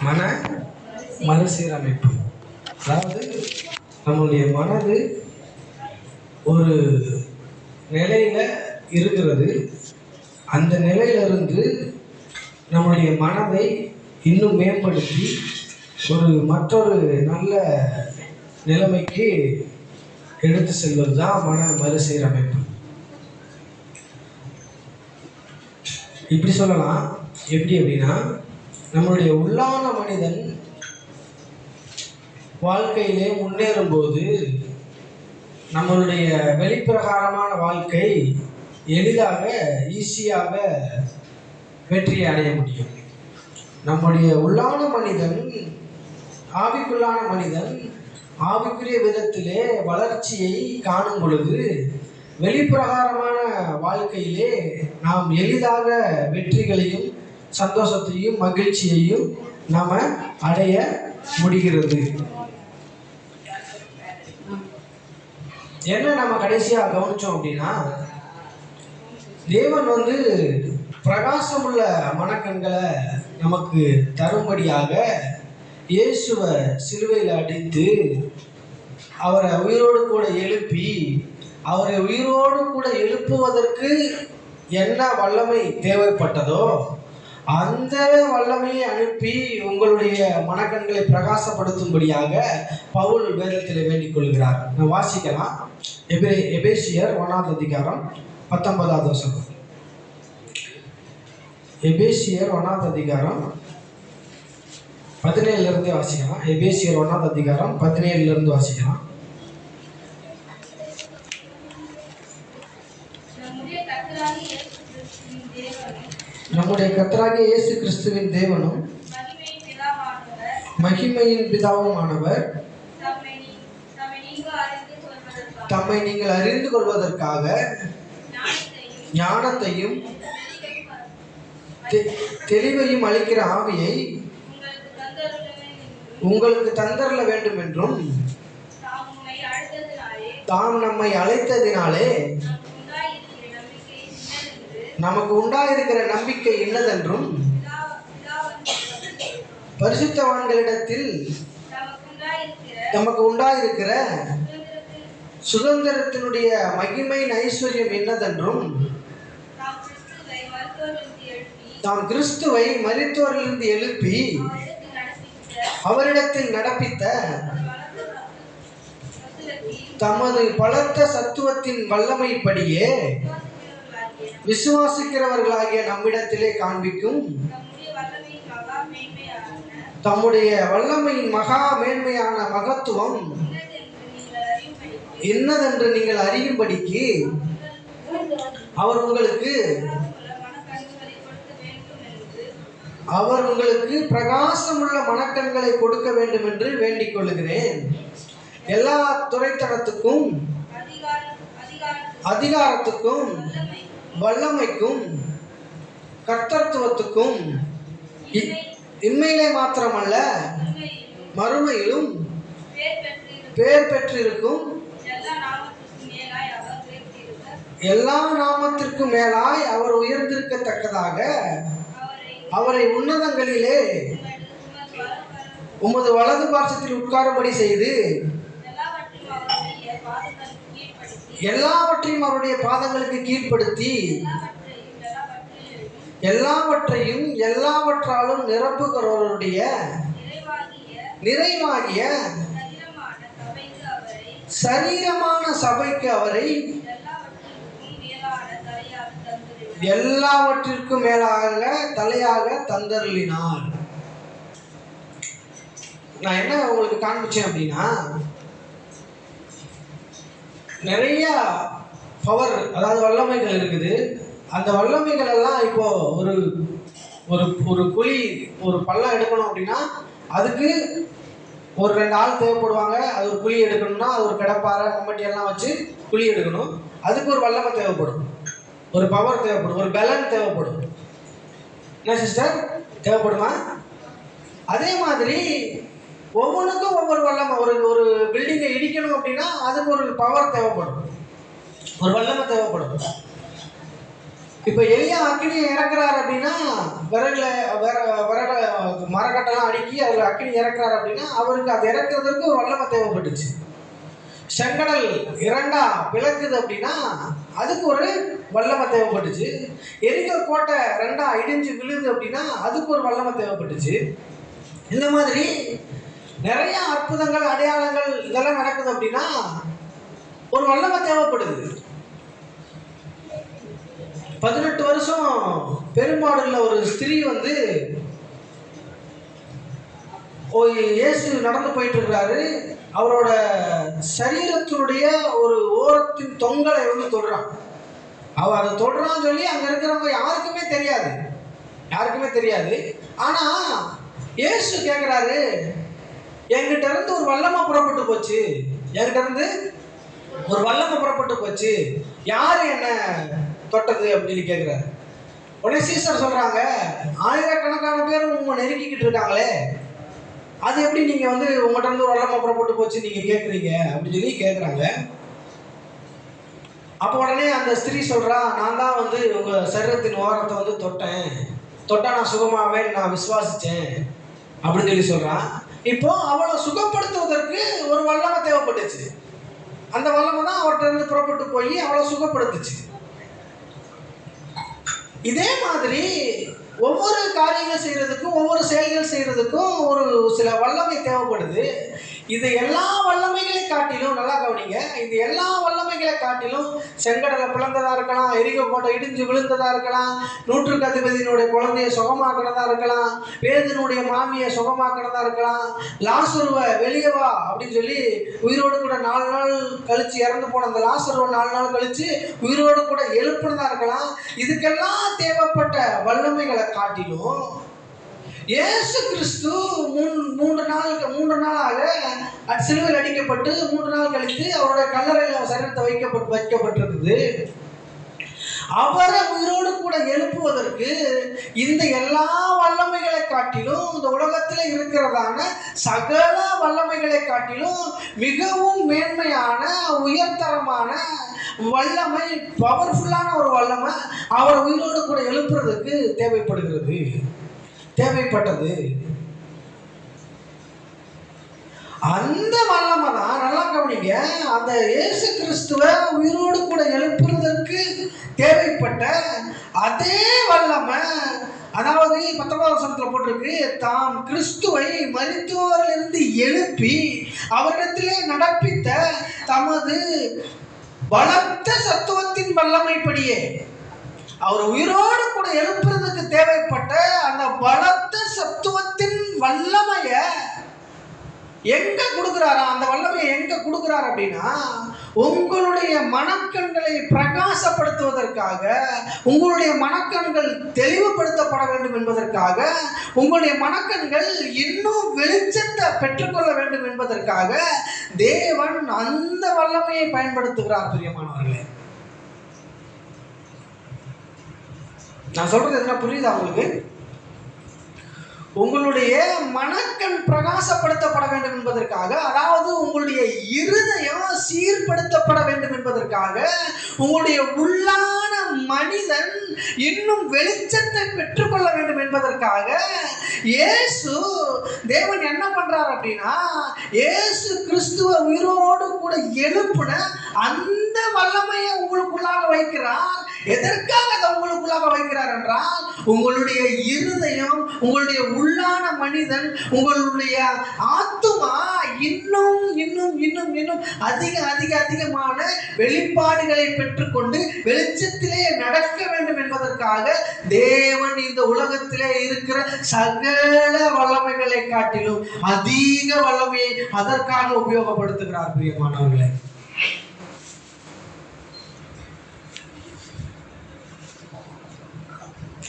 மன மறுசீரமைப்பு. அதாவது நம்முடைய மனது ஒரு நிலையில் இருக்கிறது. அந்த நிலையிலிருந்து நம்முடைய மனதை இன்னும் மேம்படுத்தி மற்றொரு நல்ல நிலைமைக்கு எடுத்து செல்வது தான் மன மறுசீரமைப்பு. இப்படி சொல்லலாம். எப்படி அப்படின்னா, நம்மளுடைய உள்ளான மனிதன் வாழ்க்கையிலே முன்னேறும்போது நம்மளுடைய வெளிப்பிரகாரமான வாழ்க்கை எளிதாக ஈஸியாக வெற்றி அடைய முடியும். நம்முடைய உள்ளான மனிதன், ஆவிக்குள்ளான மனிதன் ஆவிக்குரிய விதத்திலே வளர்ச்சியை காணும் பொழுது வெளிப்பிரகாரமான வாழ்க்கையிலே நாம் எளிதாக வெற்றிகளையும் சந்தோஷத்தையும் மகிழ்ச்சியையும் நாம் அடைய முடிகிறது. என்ன நம்ம கடைசியாக கவனிச்சோம் அப்படின்னா, தேவன் பிரகாசமுள்ள மனக்கண்களை நமக்கு தரும்படியாக இயேசுவை சிலுவையில் அடித்து அவரை உயிரோடு கூட எழுப்பி, அவரை உயிரோடு கூட எழுப்புவதற்கு என்ன வல்லமை தேவைப்பட்டதோ அந்த வல்லமையை அனுப்பி உங்களுடைய மனக்கண்களை பிரகாசப்படுத்தும்படியாக பவுல் வேதத்தில் வேண்டிக் கொள்கிறார். நான் வாசிக்கலாம். எபேசியர் 1 அதிகாரம் 19வது வசனம். எபேசியர் 1 அதிகாரம் 17 வாசிக்கலாம். எபேசியர் 1 அதிகாரம் 17 வாசிக்கலாம். நம்முடைய கர்த்தராகிய இயேசு கிறிஸ்துவின் தேவனும் மகிமையின் பிதாவுமானவர் தம்மை நீங்கள் அறிந்து கொள்வதற்காக ஞானத்தையும் தெளிவையும் அளிக்கிற ஆவியை உங்களுக்கு தந்தரல வேண்டும் என்றும் தாம் நம்மை அழைத்ததினாலே நமக்கு உண்டாயிருக்கிற நம்பிக்கை என்னதென்றும் பரிசுத்தவான்களிடத்தில் நமக்கு உண்டாயிருக்கிற சுதந்திரத்தினுடைய மகிமை ஐஸ்வர்யம் என்னதென்றும் தாம் கிறிஸ்துவை மரித்தோரிலிருந்து எழுப்பி அவரிடத்தில் நடப்பித்த தமது பலத்த சத்துவத்தின் வல்லமைப்படியே விசுவாசிக்கிறவர்களாகிய நம்மிடத்திலே காண்பிக்கும் தம்முடைய வல்லமையின் மகா மேன்மையான மகத்துவம் என்னதென்று நீங்கள் அறியும்படிக்கு அவர் உங்களுக்கு பிரகாசமுள்ள மனக்கண்களை கொடுக்க வேண்டும் என்று வேண்டிக் கொள்கிறேன். எல்லா துரைத்தனத்துக்கும் அதிகாரத்துக்கும் வல்லமைக்கும் கர்த்தத்துவத்துக்கும் இம்மையிலே மாத்திரமல்ல மறுமையிலும் பேர் பெற்றிருக்கும் எல்லா நாமத்திற்கும் மேலாய் அவர் உயர்ந்திருக்கத்தக்கதாக அவரை உன்னதங்களிலே உமது வலது பார்சத்தில் உட்காரும்படி செய்து எல்லாவற்றையும் அவருடைய பாதங்களுக்கு கீழ்ப்படுத்தி எல்லாவற்றையும் எல்லாவற்றாலும் நிரப்புகிறவருடைய நிறைவாகிய சரீரமான சபைக்கு அவரை எல்லாவற்றிற்கும் மேலாக தலையாக தந்தருளினார். நான் என்ன உங்களுக்கு காண்பிச்சேன் அப்படின்னா, நிறைய பவர், அதாவது வல்லமைகள் இருக்குது. அந்த வல்லமைகள் எல்லாம் இப்போ ஒரு ஒரு ஒரு குழி, ஒரு பள்ளம் எடுக்கணும் அப்படின்னா அதுக்கு ஒரு 2 ஆள் தேவைப்படுவாங்க. அது ஒரு குழி எடுக்கணும்னா அது ஒரு கடப்பாறை மம்பட்டி எல்லாம் வச்சு குழி எடுக்கணும். அதுக்கு ஒரு வல்லமை தேவைப்படும், ஒரு பவர் தேவைப்படும், ஒரு பலன் தேவைப்படும். என்ன சிஸ்டர் தேவைப்படுமா? அதே மாதிரி ஒவ்வொன்றுக்கும் ஒவ்வொரு வல்லமை. ஒரு பில்டிங்கை இடிக்கணும் அப்படின்னா அதுக்கு ஒரு பவர் தேவைப்படும், ஒரு வல்லமை தேவைப்படும். இப்ப எலியா அக்னியை இறக்குறாரு அப்படின்னா விறகுல விறக மரக்கட்டெல்லாம் அடுக்கி அவர் அக்னி இறக்குறாரு அப்படின்னா அவருக்கு அது இறக்குறதுக்கு ஒரு வல்லமை தேவைப்பட்டுச்சு. செங்கடல் இரண்டா பிளக்குது அப்படின்னா அதுக்கு ஒரு வல்லமை தேவைப்பட்டுச்சு. எரிக்கோ கோட்டை ரெண்டா இடிஞ்சு விழுது அப்படின்னா அதுக்கு ஒரு வல்லமை தேவைப்பட்டுச்சு. இந்த மாதிரி நிறைய அற்புதங்கள் அடையாளங்கள் இதெல்லாம் நடக்குது அப்படின்னா ஒரு வல்லமை தேவைப்படுது. 18 வருஷம் பெரும்பாடுள்ள ஒரு ஸ்திரீ வந்து இயேசு நடந்து போயிட்டு இருக்கிறாரு. அவரோட சரீரத்தினுடைய ஒரு ஓரத்தின் தொங்கலை வந்து தொடுறான். அவர் அதை தொடுறான்னு சொல்லி அங்க இருக்கிறவங்க யாருக்குமே தெரியாது. ஆனா இயேசு கேட்கிறாரு, என்கிட்ட இருந்து ஒரு வல்லமை புறப்பட்டு போச்சு, யாரு என்ன தொட்டது அப்படின்னு கேட்கிறாரு. உடனே சீசர் சொல்றாங்க, ஆயிரக்கணக்கான பேர் உங்க நெருக்கிக்கிட்டு இருக்காங்களே, அது எப்படி நீங்க வந்து உங்கள்கிட்ட இருந்து ஒரு வல்லமை புறப்பட்டு போச்சு நீங்க கேட்குறீங்க அப்படின்னு சொல்லி கேட்குறாங்க. அப்போ உடனே அந்த ஸ்திரீ சொல்றா, நான் தான் வந்து உங்க சரீரத்தின் ஓரத்தை வந்து தொட்டா நான் சுகமாவேன், நான் விசுவாசிச்சேன் அப்படின்னு சொல்லி சொல்றான். இப்போ அவளை சுகப்படுத்துவதற்கு ஒரு வல்லமை தேவைப்பட்டுச்சு. அந்த வல்லமை தான் அவர்கிட்ட இருந்து புறப்பட்டு போய் அவளை சுகப்படுத்துச்சு. இதே மாதிரி ஒவ்வொரு காரியங்கள் செய்யறதுக்கும் ஒவ்வொரு செயல்கள் செய்யறதுக்கும் ஒரு சில வல்லமை தேவைப்படுது. இது எல்லா வல்லமைகளை காட்டிலும், நல்லா கவனிங்க, இது எல்லா வல்லமைகளை காட்டிலும் செங்கடலை பிளந்ததா இருக்கலாம், எரிகோ கோட்டை இடிஞ்சு விழுந்ததா இருக்கலாம், நூற்றுக்கு அதிபதியினுடைய குழந்தைய சுகமாக்குறதா இருக்கலாம், பேதுனுடைய மாமியை சுகமாக்குறதா இருக்கலாம், லாசருவை வெளியே வா அப்படின்னு சொல்லி உயிரோடு கூட 4 நாள் கழிச்சு இறந்து போன அந்த லாசருவை 4 நாள் கழிச்சு உயிரோடு கூட எழுப்புறதா இருக்கலாம். இதுக்கெல்லாம் தேவைப்பட்ட வல்லமைகளை காட்டிலும் இயேசு கிறிஸ்து 3 நாளாக சிலுவையில் அடிக்கப்பட்டு 3 நாள் கழித்து அவருடைய கல்லறையில் சரீரத்தை வைக்கப்பட்டிருக்குது. அவரை உயிரோடு கூட எழுப்புவதற்கு இந்த எல்லா வல்லமைகளை காட்டிலும், இந்த உலகத்தில் இருக்கிறதான சகல வல்லமைகளை காட்டிலும் மிகவும் மேன்மையான உயர்தரமான வல்லமை, பவர்ஃபுல்லான ஒரு வல்லமை அவரை உயிரோடு கூட எழுப்புறதுக்கு தேவைப்பட்டது. அந்த வல்லமை தான், நல்லா கவனிங்க, அந்த இயேசு கிறிஸ்துவை உயிரோடு கூட எழுப்புறதற்கு தேவைப்பட்ட அதே வல்லமை, அதாவது 19வது வசனத்துல போட்டிருக்கு, தாம் கிறிஸ்துவை மரித்தோரிலிருந்து எழுப்பி அவரிடத்திலே நடப்பித்த தமது பலத்த சத்துவத்தின் வல்லமைப்படியே, அவர் உயிரோடு கூட எழுப்புறதுக்கு தேவைப்பட்ட அந்த பலத்த சத்துவத்தின் வல்லமைய எங்க கொடுக்கிறாரா? அந்த வல்லமையை எங்க கொடுக்கிறார் அப்படின்னா, உங்களுடைய மனக்கண்களை பிரகாசப்படுத்துவதற்காக, உங்களுடைய மனக்கண்கள் தெளிவுபடுத்தப்பட வேண்டும் என்பதற்காக, உங்களுடைய மனக்கண்கள் இன்னும் வெளிச்சத்தை பெற்றுக்கொள்ள வேண்டும் என்பதற்காக தேவன் அந்த வல்லமையை பயன்படுத்துகிறார். பிரியமானவர்களே, நான் சொல்றது என்ன புரியுதா உங்களுக்கு? உங்களுடைய மனக்கண் பிரகாசப்படுத்தப்பட வேண்டும் என்பதற்காக, அதாவது உங்களுடைய இருதயம் சீர்படுத்தப்பட வேண்டும் என்பதற்காக, உங்களுடைய உள்ளான மனிதன் இன்னும் வெளிச்சத்தை பெற்றுக்கொள்ள வேண்டும் என்பதற்காக இயேசு தேவன் என்ன பண்றார் அப்படின்னா, இயேசு கிறிஸ்துவ உயிரோடு கூட எழுப்புன அந்த வல்லமையை உங்களுக்குள்ளாக வைக்கிறார். எதற்காக அதை உங்களுக்குள்ளாக வைக்கிறார் என்றால், உங்களுடைய இருதயம், உங்களுடைய உள்ளான மனிதன், உங்களுடைய ஆத்துமா இன்னும் இன்னும் இன்னும் இன்னும் அதிகமான வெளிப்பாடுகளை பெற்றுக்கொண்டு வெளிச்சத்திலே நடக்க வேண்டும் என்பதற்காக தேவன் இந்த உலகத்திலே இருக்கிற சகல வல்லமைகளை காட்டிலும் அதிக வல்லமையை அதற்காக உபயோகப்படுத்துகிறார். பிரியமானவர்களே,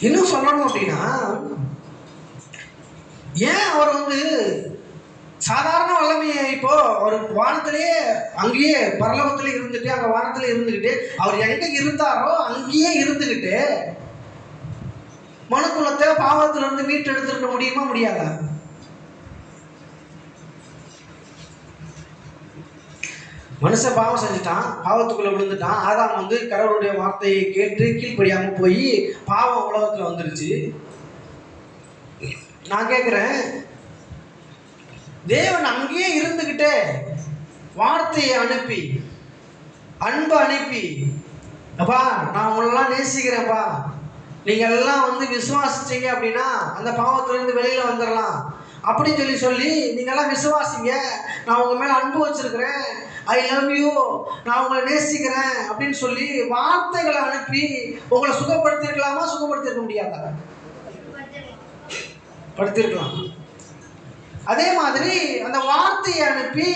இன்னும் சொல்லணும் அப்படின்னா, ஏன் அவர் வந்து சாதாரண வல்லமையை, இப்போ ஒரு வானத்திலேயே அங்கேயே பரலோகத்திலே இருந்துட்டு, அங்க வானத்திலே இருந்துகிட்டு, அவர் எங்க இருந்தாரோ அங்கேயே இருந்துகிட்டு மனுக்குலத்தை பாவத்துல இருந்து மீட்டு எடுத்திருக்க முடியுமா? முடியாதா? மனுஷன் பாவம் செஞ்சுட்டான், பாவத்துக்குள்ள விழுந்துட்டான். ஆதாம் வந்து கடவுளுடைய வார்த்தையை கேட்டு கீழ்ப்படியாம போய் பாவம் உலகத்துல வந்துருச்சு. நான் கேட்கிறேன், தேவன் அங்கேயே இருந்துகிட்டே வார்த்தையை அனுப்பி, அன்பை அனுப்பி, அப்பா நான் உங்களெல்லாம் நேசிக்கிறேன்ப்பா, நீங்க எல்லாம் வந்து விசுவாசிச்சீங்க அப்படின்னா அந்த பாவத்திலிருந்து வெளியில வந்துடலாம் அப்படின்னு சொல்லி நீங்க எல்லாம் விசுவாசிங்க, நான் உங்க மேல அன்பு வச்சிருக்கிறேன், ஐ லவ் யூ, நான் உங்களை நேசிக்கிறேன் அப்படின்னு சொல்லி வார்த்தைகளை அனுப்பி உங்களை சுகப்படுத்திருக்கலாமா? சுகப்படுத்திருக்க முடியாதா? படுத்திருக்கலாம். அதே மாதிரி அந்த வார்த்தையை அனுப்பி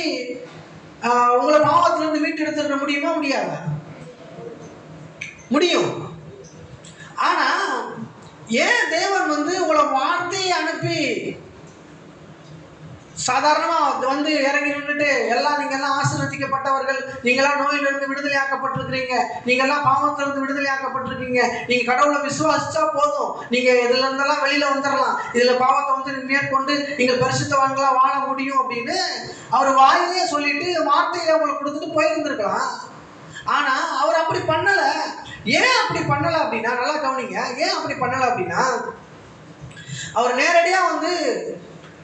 உங்களை பாவத்திலிருந்து மீட்டு எடுத்துக்க முடியுமா? முடியாதா? முடியும். ஆனா ஏன் தேவன் வந்து உங்களை வார்த்தையை அனுப்பி சாதாரணமா வந்து இறங்கி நின்றுட்டு எல்லாம் நீங்க எல்லாம் ஆசீர்வதிக்கப்பட்டவர்கள், நீங்கெல்லாம் நோயிலிருந்து விடுதலையாக்கப்பட்டிருக்கிறீங்க, நீங்க எல்லாம் பாவத்திலிருந்து விடுதலையாக்கப்பட்டிருக்கீங்க, நீங்க கடவுளை விசுவாசிச்சா போதும், நீங்க இதுல இருந்தெல்லாம் வெளியில வந்துடலாம், இதுல பாவத்தை வந்து மேற்கொண்டு நீங்க பரிசுத்தவான்களா வாழ முடியும் அப்படின்னு அவர் வாயிலே சொல்லிட்டு வார்த்தையை உங்களுக்கு கொடுத்துட்டு போயிருந்திருக்கலாம். ஆனா அவர் அப்படி பண்ணல. ஏன் அப்படி பண்ணல அப்படின்னா, நல்லா கவனிங்க, ஏன் அப்படி பண்ணல அப்படின்னா, அவர் நேரடியா வந்து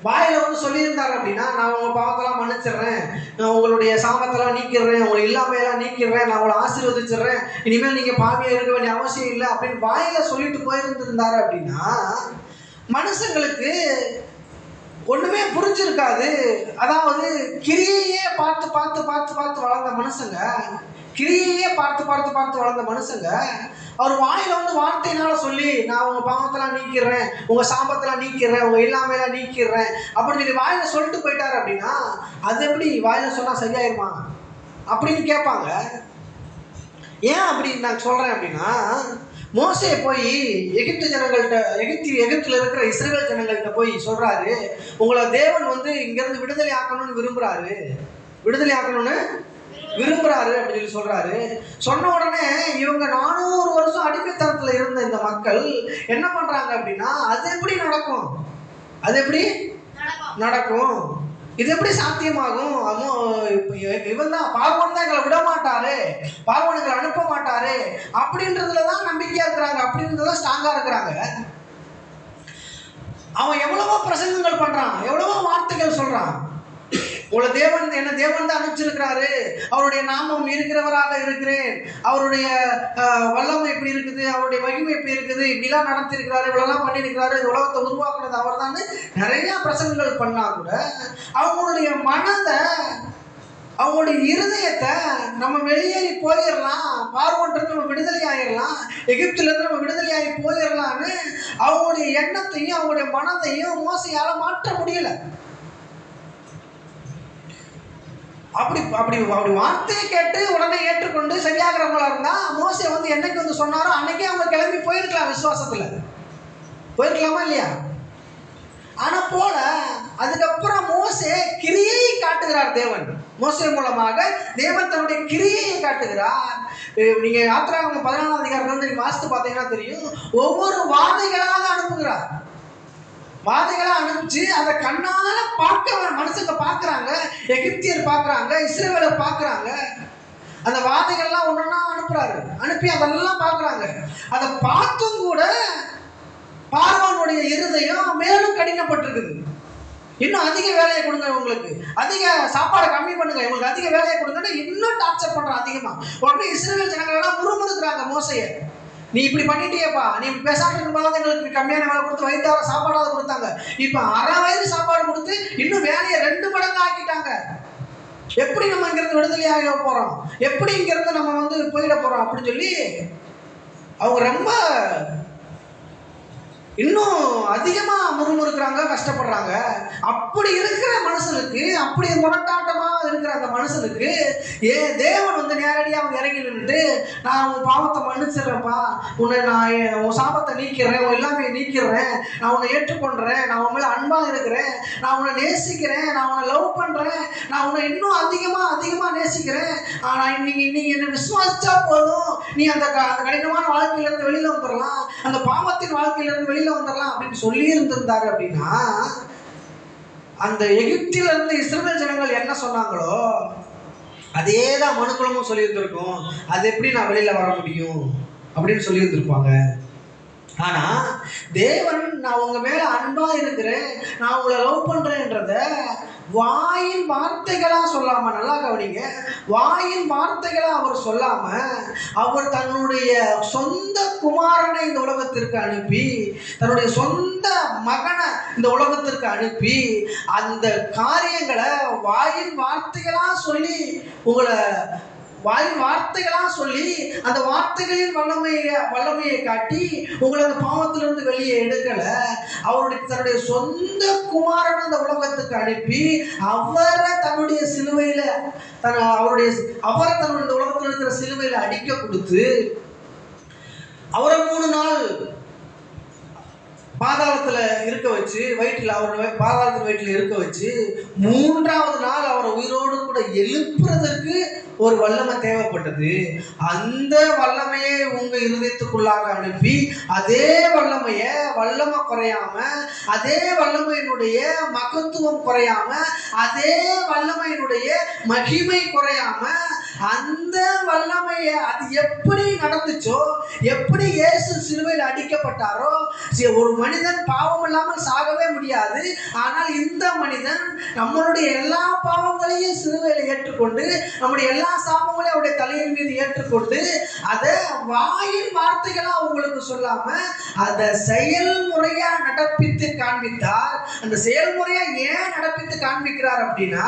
வாயில வந்து சொல்லியிருந்தாரு அப்படின்னா, நான் உங்க பாவத்தெல்லாம் மன்னிச்சிடுறேன், நான் உங்களுடைய சாபத்தெல்லாம் நீக்கிடுறேன், உங்களை இல்லாமையெல்லாம் நீக்கிடுறேன், நான் உங்களை ஆசீர்வதிச்சிடுறேன், இனிமேல் நீங்க பாவியா இருக்க வேண்டிய அவசியம் இல்லை அப்படின்னு வாயில சொல்லிட்டு போயிருந்திருந்தாரு அப்படின்னா மனுஷங்களுக்கு ஒண்ணுமே புரிஞ்சிருக்காது. அதாவது கிரியையே பார்த்து பார்த்து பார்த்து பார்த்து வளர்ந்த மனுஷங்க, கிரியையே பார்த்து பார்த்து பார்த்து வளர்ந்த மனுஷங்க அவர் வாயில வந்து வார்த்தையினால சொல்லி, நான் உங்க பாவத்தெல்லாம் நீக்கிறேன், உங்க சாபத்தெல்லாம் நீக்கிறேன், உங்க இல்லாமையெல்லாம் நீக்கிறேன் அப்படின்னு சொல்லி வாயில சொல்லிட்டு போயிட்டாரு அப்படின்னா அது எப்படி வாயில சொன்னா சரியாயிருமா அப்படின்னு கேட்பாங்க. ஏன் அப்படி நான் சொல்றேன் அப்படின்னா, மோசே போய் எகிப்து ஜனங்கள்கிட்ட, எகிப்துல இருக்கிற இஸ்ரவேல் ஜனங்கள்கிட்ட போய் சொல்றாரு, உங்களை தேவன் வந்து இங்கிருந்து விடுதலை ஆக்கணும்னு விரும்புறாரு, விடுதலை ஆக்கணும்னு விரும்புறாரு அப்படின்னு சொல்லி சொல்றாரு. சொன்ன உடனே இவங்க 400 வருஷம் அடிமைத்தனத்துல இருந்த இந்த மக்கள் என்ன பண்றாங்க அப்படின்னா, அது எப்படி நடக்கும், அது எப்படி நடக்கும், இது எப்படி சாத்தியமாகும், இவன் தான் பார்வோன் தான் எங்களை விட மாட்டாரு, பார்வோன் எங்களை அனுப்ப மாட்டாரு அப்படின்றதுலதான் நம்பிக்கையா இருக்கிறாங்க, அப்படின்றதுதான் ஸ்ட்ராங்கா இருக்கிறாங்க. அவன் எவ்வளவோ பிரசங்கங்கள் பண்றான், எவ்வளவோ வார்த்தைகள் சொல்றான், உங்களை தேவன் என்ன தேவன் தான் அனுப்பிச்சிருக்கிறாரு, அவருடைய நாமம் இருக்கிறவராக இருக்கிறேன், அவருடைய வல்லமை எப்படி இருக்குது, அவருடைய மகிமை எப்படி இருக்குது, இப்படிலாம் நடத்திருக்கிறாரு, இவ்வளோலாம் பண்ணியிருக்கிறாரு, இந்த உலகத்தை உருவாக்குனது அவர் தான் நிறைய பிரசங்கங்கள் பண்ணா கூட அவங்களுடைய மனதை, அவங்களுடைய இருதயத்தை நம்ம வெளியேறி போயிடலாம், பார்வோன்றது நம்ம விடுதலை ஆயிடலாம், எகிப்திலிருந்து நம்ம விடுதலை ஆகி போயிடலான்னு அவங்களுடைய எண்ணத்தையும் அவங்களுடைய மனதையும் மோசையால மாற்ற முடியல. அப்படி அப்படி அப்படி வார்த்தையை கேட்டு உடனே ஏற்றுக்கொண்டு சரியாகிறவங்களா இருந்தா மோசே வந்து என்னைக்கு வந்து சொன்னாரோ அன்னைக்கே அவங்க கிளம்பி போயிருக்கலாம், விசுவாசத்துல போயிருக்கலாமா இல்லையா? ஆனா போல அதுக்கப்புறம் மோசே கிரியையை காட்டுகிறார் தேவன், மோசே மூலமாக தேவன் தன்னுடைய கிரியையை காட்டுகிறார். நீங்க யாத்திராகமம் 14ஆம் அதிகாரத்துல நீங்க வாசித்து பார்த்தீங்கன்னா தெரியும், ஒவ்வொரு வாதைகளாக அனுப்புகிறார், வாதைகளை அனுப்பிச்சு அதை கண்ணால பார்க்க மனுஷங்க பார்க்கறாங்க, எகிப்தியர் பார்க்கறாங்க, இஸ்ரவேலர் பார்க்கறாங்க, அந்த வாதைகள்லாம் ஒன்னொன்னா அனுப்புறாரு, அனுப்பி அதெல்லாம் பார்க்கறாங்க. அதை பார்த்தும் கூட பார்வோனுடைய இருதயம் மேலும் கடினப்பட்டிருக்குது. இன்னும் அதிக வேலையை கொடுங்க, உங்களுக்கு அதிக சாப்பாடை கம்மி பண்ணுங்க, உங்களுக்கு அதிக வேலையை கொடுங்கன்னா இன்னும் டார்ச்சர் பண்றான் அதிகமா. உடனே இஸ்ரவேல் ஜனங்கள் எல்லாம் முறுமுறுக்கிறாங்க மோசையை, நீ இப்படி பண்ணிட்டியப்பா, நீ பேசாம இருக்கும்போது எங்களுக்கு கம்மியான வேலை கொடுத்து வயிற்றார சாப்பாடாவது கொடுத்தாங்க, இப்ப அரை வயது சாப்பாடு கொடுத்து இன்னும் வேலையை 2 மடங்கு ஆக்கிட்டாங்க, எப்படி நம்ம இங்கிருந்து விடுதலையாக போறோம், எப்படி இங்கிருந்து நம்ம வந்து போயிட போறோம் அப்படின்னு சொல்லி அவங்க ரொம்ப இன்னும் அதிகமா முறுமுறுக்கிறாங்க, கஷ்டப்படுறாங்க. அப்படி இருக்கிற மனுஷனுக்கு, அப்படி முரட்டாட்டமா இருக்கிற அந்த மனுஷனுக்கு தேவன் வந்து நேரடியாக அவங்க இறங்கி நின்றுட்டு, நான் உன் பாவத்தை மன்னிச்சிடுறேன்ப்பா, உன்னை நான் உன் சாபத்தை நீக்கிறேன், உன் எல்லாமே நீக்கிறேன், நான் உன்னை ஏற்றுக்கொள்றேன், நான் உன் மேல அன்பா இருக்கிறேன், நான் உன்னை நேசிக்கிறேன், நான் உன்னை லவ் பண்றேன், நான் உன்னை இன்னும் அதிகமா அதிகமா நேசிக்கிறேன், ஆனா நீங்க என்னை விசுவாசிச்சா போதும், நீ அந்த கடினமான வாழ்க்கையில இருந்து வெளியில வந்துடலாம், அந்த பாவத்தின் வாழ்க்கையில இருந்து வெளியில வந்துடலாம் அப்படின்னு சொல்லி இருந்திருந்தாரு அப்படின்னா, அந்த எகிப்தில இருந்து இஸ்ரவேல் ஜனங்கள் என்ன சொன்னாங்களோ அதே தான் மனுக்குலமும் சொல்லியிருந்திருக்கும். அது எப்படி நான் வெளியில வர முடியும் அப்படின்னு சொல்லியிருந்திருப்பாங்க. ஆனா தேவன் நான் உங்க மேல அன்பா இருக்கிறேன், நான் உங்களை லவ் பண்றேன்றத வாயின் வார்த்தைகளா சொல்லாம, நல்லா கவனிங்க, வாயின் வார்த்தைகளா அவர் சொல்லாம அவர் தன்னுடைய சொந்த குமாரனை இந்த உலகத்திற்கு அனுப்பி, தன்னுடைய சொந்த மகனை இந்த உலகத்திற்கு அனுப்பி அந்த காரியங்களை வாயின் வார்த்தைகளா சொல்லி உங்களை வாயின் வார்த்தைகளா சொல்லி அந்த வார்த்தைகளின் வல்லமையை காட்டி உங்களை அந்த பாவத்திலிருந்து வெளியே எடுக்கல. அவருடைய தன்னுடைய சொந்த குமாரன் அந்த உலகத்துக்கு அனுப்பி அவரை தன்னுடைய சிலுவையில அவரை தன்னுடைய உலகத்தில் இருக்கிற சிலுவையில அடிக்க கொடுத்து அவரை 3 நாள் பாதாளத்துல இருக்க வச்சு, வயிற்றில் அவர் பாதாளத்தின் வயிற்றில் இருக்க வச்சு 3ஆவது நாள் அவரை உயிரோடு கூட எழுப்புறதுக்கு ஒரு வல்லமை தேவைப்பட்டது. அந்த வல்லமையை உங்க இருதயத்துக்குள்ளாக அனுப்பி அதே வல்லமை குறையாம, அதே வல்லமையினுடைய மகத்துவம் குறையாம, அதே வல்லமையினுடைய மகிமை குறையாம, அந்த வல்லமையை அது எப்படி நடந்துச்சோ, எப்படி இயேசு சிலுவையில் அடிக்கப்பட்டாரோ, ஒரு மனிதன் பாவம் இல்லாமல் சாகவே முடியாது. ஆனால் இந்த மனிதன் நம்மளுடைய எல்லா பாவங்களையும் சிலுவையில் ஏற்றுக்கொண்டு நம்முடைய எல்லா சாபங்களையும் அவருடைய தலையின் மீது ஏற்றுக்கொண்டு அதை வாயின் வார்த்தைகளா உங்களுக்கு சொல்லாம அதை செயல்முறையா நடப்பித்து காண்பித்தார். அந்த செயல்முறையா ஏன் நடப்பித்து காண்பிக்கிறார் அப்படின்னா,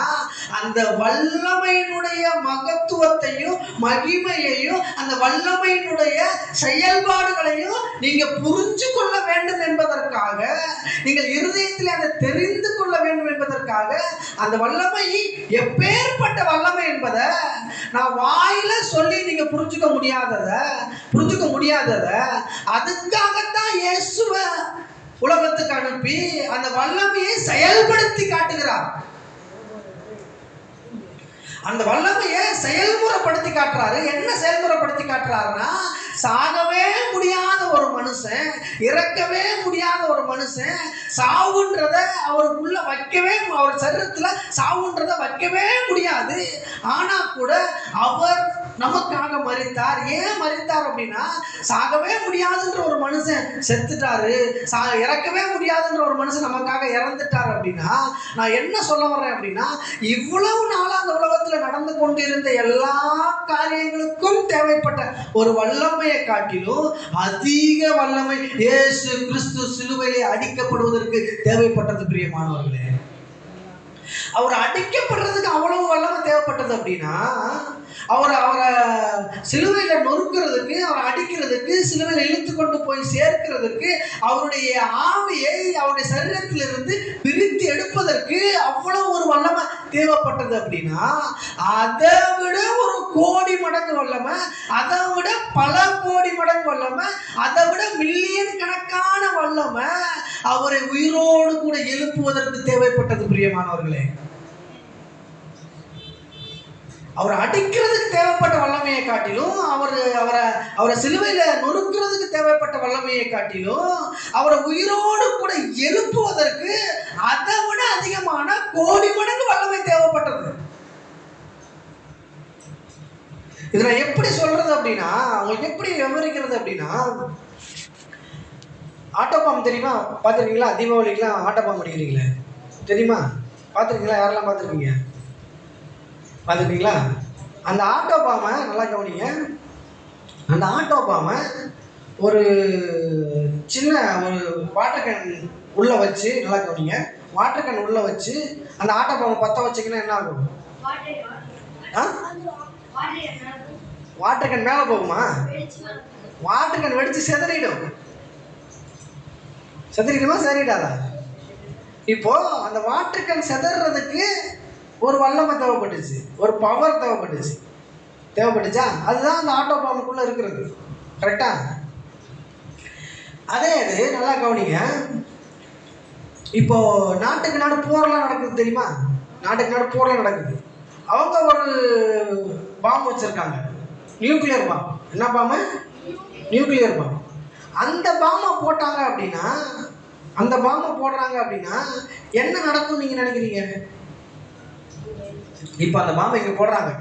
அந்த வல்லமையினுடைய மகத்துவத்தையும் மகிமையையும் அந்த வல்லமையினுடைய செயல்பாடுகளையும் நீங்க புரிஞ்சு கொள்ள வேண்டும் என்பதற்காக, நீங்கள் இருதயத்தில் அதை தெரிந்து கொள்ள வேண்டும் என்பதற்காக, அந்த வல்லமை எப்பேற்பட்ட வல்லமை என்பதை நான் வாயில சொல்லி நீங்க புரிஞ்சுக்க முடியாதத அதுக்காகத்தான் இயேசுவை உலகத்துக்கு அனுப்பி அந்த வல்லமையை செயல்படுத்தி காட்டுகிறார். அந்த வல்லமையை செயல்முறைப்படுத்தி காட்டுறாரு. என்ன செயல்முறைப்படுத்தி காட்டுறாருன்னா, சாகவே முடியாத ஒரு மனுஷன், இறக்கவே முடியாத ஒரு மனுஷன், சாவுன்றத அவருக்குள்ள வைக்கவே, அவர் சரீரத்துல சாவுன்றத வைக்கவே முடியாது. ஆனா கூட அவர் நமக்காக மரித்தார். ஏன் மரித்தார் அப்படின்னா, சாகவே முடியாதுன்ற ஒரு மனுஷன் செத்துட்டாரு, இறக்கவே முடியாதுன்ற ஒரு மனுஷன் நமக்காக இறந்துட்டார் அப்படின்னா, நான் என்ன சொல்ல வர்றேன் அப்படின்னா, இவ்வளவு நாளா அந்த உலகத்துல நடந்து கொண்டிருந்த எல்லா காரியங்களுக்கும் தேவைப்பட்ட ஒரு வல்லமையை காட்டிலும் அதிக வல்லமை இயேசு கிறிஸ்து சிலுவையிலே அடிக்கப்படுவதற்கு தேவைப்பட்டது. பிரியமானவர்களே, அவர் அடிக்கப்படுறதுக்கு அவ்வளவு வல்லமை தேவைப்பட்டது அப்படின்னா, அவரை சிலுவையில நொறுக்கிறதுக்கு, அவரை அடிக்கிறதுக்கு, சிலுவையில இழுத்து கொண்டு போய் சேர்க்கிறதுக்கு, அவருடைய ஆவியை அவருடைய சரீரத்திலிருந்து பிரித்து எடுப்பதற்கு அவ்வளவு ஒரு வல்லமை தேவைப்பட்டது அப்படின்னா, அதை விட ஒரு கோடி மடங்கு வல்லமை, அதை விட பல கோடி மடங்கு வல்லமை, அதை விட மில்லியன் கணக்கான வல்லமை அவரை உயிரோடு கூட எழுப்புவதற்கு தேவைப்பட்டது. பிரியமானவர்களே, அவர் அடிக்கிறதுக்கு தேவைப்பட்ட வல்லமையை காட்டிலும், அவரை சிலுவையில நொறுக்கிறதுக்கு தேவைப்பட்ட வல்லமையை காட்டிலும், அவரை உயிரோடு கூட எழுப்புவதற்கு அதை விட அதிகமான கோடி மடங்கு வல்லமை தேவைப்பட்டது. இதை நான் எப்படி சொல்றது அப்படின்னா, அவங்களுக்கு எப்படி விவரிக்கிறது அப்படின்னா, ஆட்டோ பாம் தெரியுமா? பார்த்துருக்கீங்களா? தீபாவளிக்கெல்லாம் ஆட்டோ பாம் அடிக்கிறீங்களே, தெரியுமா? பார்த்துருக்கீங்களா? யாரெல்லாம் பார்த்துருக்கீங்க? பார்த்துருக்கீங்களா? அந்த ஆட்டோ பாமை நல்லா கவனிங்க. அந்த ஆட்டோ பாமை ஒரு சின்ன ஒரு வாட்டர் கேன் உள்ள வச்சு, நல்லா கவனிங்க, வாட்டர் கேன் உள்ள வச்சு அந்த ஆட்டோ பாமை பற்ற வச்சிங்கன்னா என்ன ஆகும்? வாட்டர் கேன் மேலே போகுமா? வாட்டர் கேன் வெடிச்சு செதறிடுமா? சரிடாதா? இப்போ அந்த வாட்டர் கேன் செதறதுக்கு ஒரு வல்லமை தேவைப்பட்டுச்சு, ஒரு பவர் தேவைப்பட்டுச்சா? அதுதான் அந்த ஆட்டோ பாம்புக்குள்ள இருக்கிறது. கரெக்டா? அதே இது நல்லா கவனிங்க. இப்போ நாட்டுக்கு நாடு போரெல்லாம் நடக்குது தெரியுமா? நாட்டுக்கு நாடு போரெல்லாம் நடக்குது. அவங்க ஒரு பாம்பு வச்சிருக்காங்க, நியூக்ளியர் பாம்பு. என்ன பாம்பு? நியூக்ளியர் பாம்பு. அந்த பாம்பை போட்டாங்க அப்படின்னா, அந்த பாம்பை போடுறாங்க அப்படின்னா என்ன நடக்கும் நீங்க நினைக்கிறீங்க? இப்ப அந்த பாம்பை இங்க போடுறாங்க,